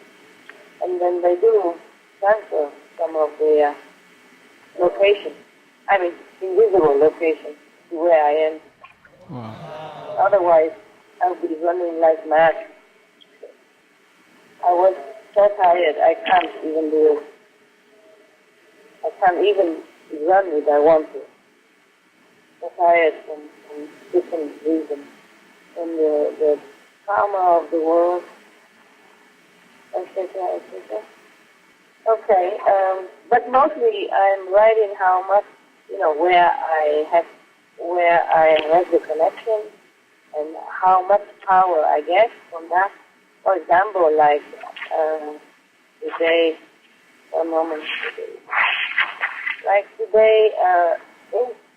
S3: And then they do transfer some of the locations. I mean, invisible locations to where I am.
S5: Wow.
S3: Otherwise, I'll be running like mad. I was so tired, I can't even do it. I can't even run if I want to. So tired from different reasons. From the karma of the world, etc., etc. Okay, but mostly I'm writing how much, you know, where I have the connection and how much power I get from that. For example, like today, a moment. Like today,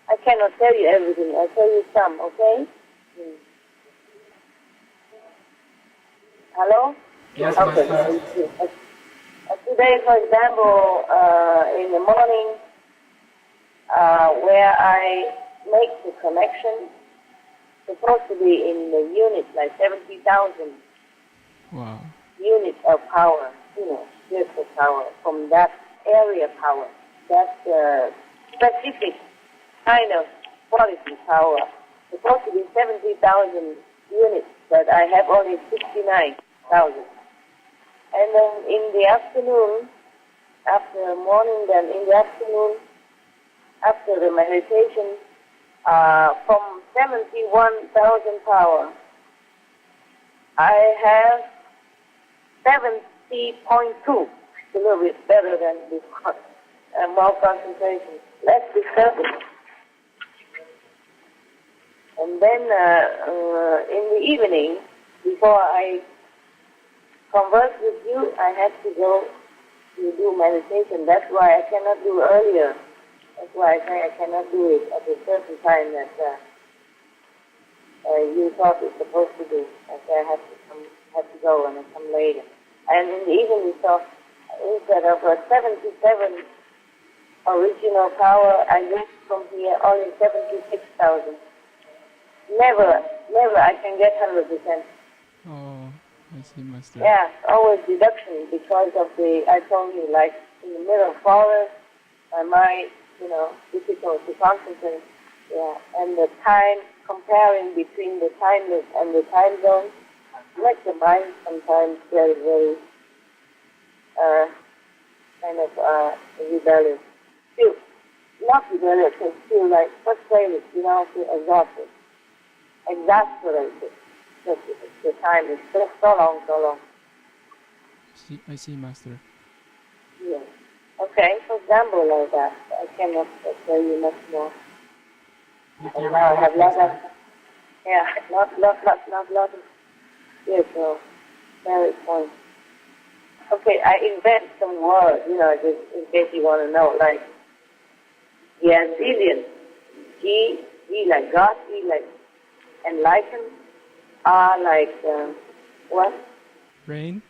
S3: I cannot tell you everything. I'll tell you some, okay? Hello?
S5: Yes,
S3: okay. Today, for example, in the morning, where I make the connection, supposed to be in the unit, like 70,000
S5: Wow.
S3: units of power, you know, spiritual power, from that area power, that specific kind of quality power, supposed to be 70,000 units, but I have only 69,000. And then in the afternoon, after the morning, then in the afternoon, after the meditation, from 71,000 power, I have 70.2. A little bit better than before. More concentration, less disturbance. And then in the evening, before I converse with you, I have to go to do meditation. That's why I cannot do earlier. That's why I say I cannot do it at a certain time that you thought it's supposed to do. I say I have to go and I come later. And in the evening, so instead of 77 original power, I get from here only 76,000. Never I can get 100%.
S5: Oh, I see, Master.
S3: Yeah, always deduction because of I told you, like in the middle of forest, my mind, difficult to concentrate. Yeah, and the time, comparing between the timeless and the time zone, makes the mind sometimes very, very kind of rebellious. Feel not rebellious, but feel like frustrated, feel exhausted, exasperated. The time is so long.
S5: I see, Master.
S3: Yes. Okay, for example, like that, I cannot tell you much more. And now I have lots of, not yes, so, very point. Okay, I invent some words, just in case you want to know, like Gazillion, G like God, E like enlightened, R like what?
S5: Rainbow.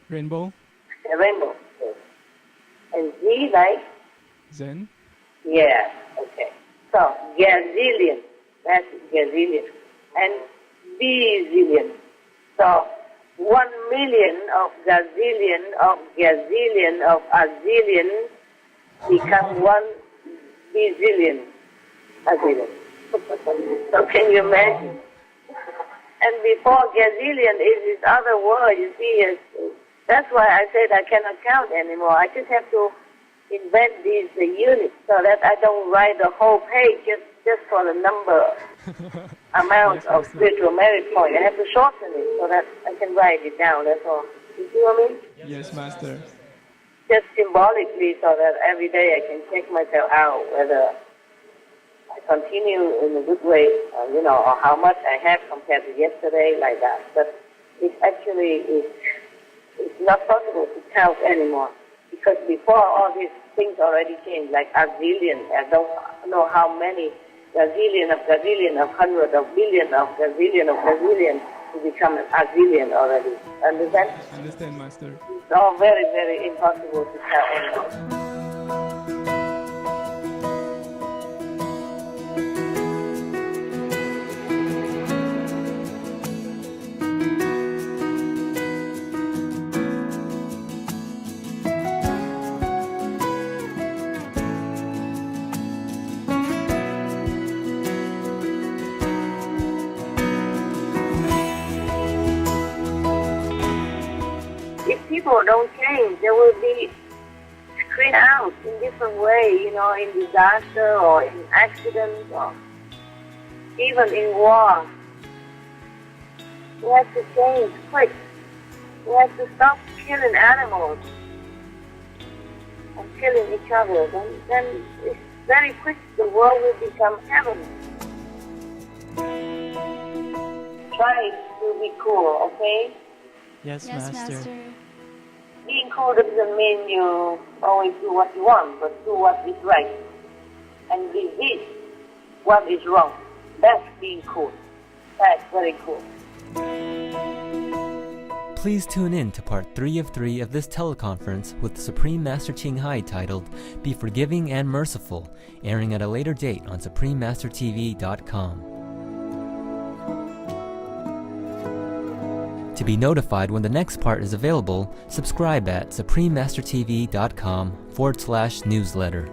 S3: Rainbow, yes. And Z like?
S5: Zen.
S3: Yeah, okay. So, Gazillion, that's Gazillion. And Bazillion. So, 1 million of Gazillion of Azillion become 1 bazillion Azillion. So can you imagine? And before Gazillion is this other word, you see, that's why I said I cannot count anymore. I just have to invent these units so that I don't write the whole page just for the number amount of spiritual merit point. I have to shorten it so that I can write it down, that's all. You see what I mean?
S5: Yes, Master.
S3: Just symbolically so that every day I can check myself out whether I continue in a good way, or how much I have compared to yesterday, like that. But it actually it's not possible to count anymore. Because before all these things already changed, like Azillion, I don't know how many Gazillion, of hundred of billion, of Gazillion to become an Azillion already. Understand?
S5: Understand, Master.
S3: It's all very, very impossible to count anymore. People don't change, they will be screened out in different way, in disaster or in accidents or even in war. We have to change quick. We have to stop killing animals and killing each other. Then it's very quick the world will become heaven. Try to be cool, okay?
S7: Yes,
S8: Yes,
S7: Master.
S8: Master.
S3: Being cool doesn't mean you always do what you want, but do what is right. And resist what is wrong. That's being cool. That's very cool.
S10: Please tune in to part 3 of 3 of this teleconference with Supreme Master Ching Hai titled Be Forgiving and Merciful, airing at a later date on SupremeMasterTV.com. To be notified when the next part is available, subscribe at SupremeMasterTV.com/newsletter.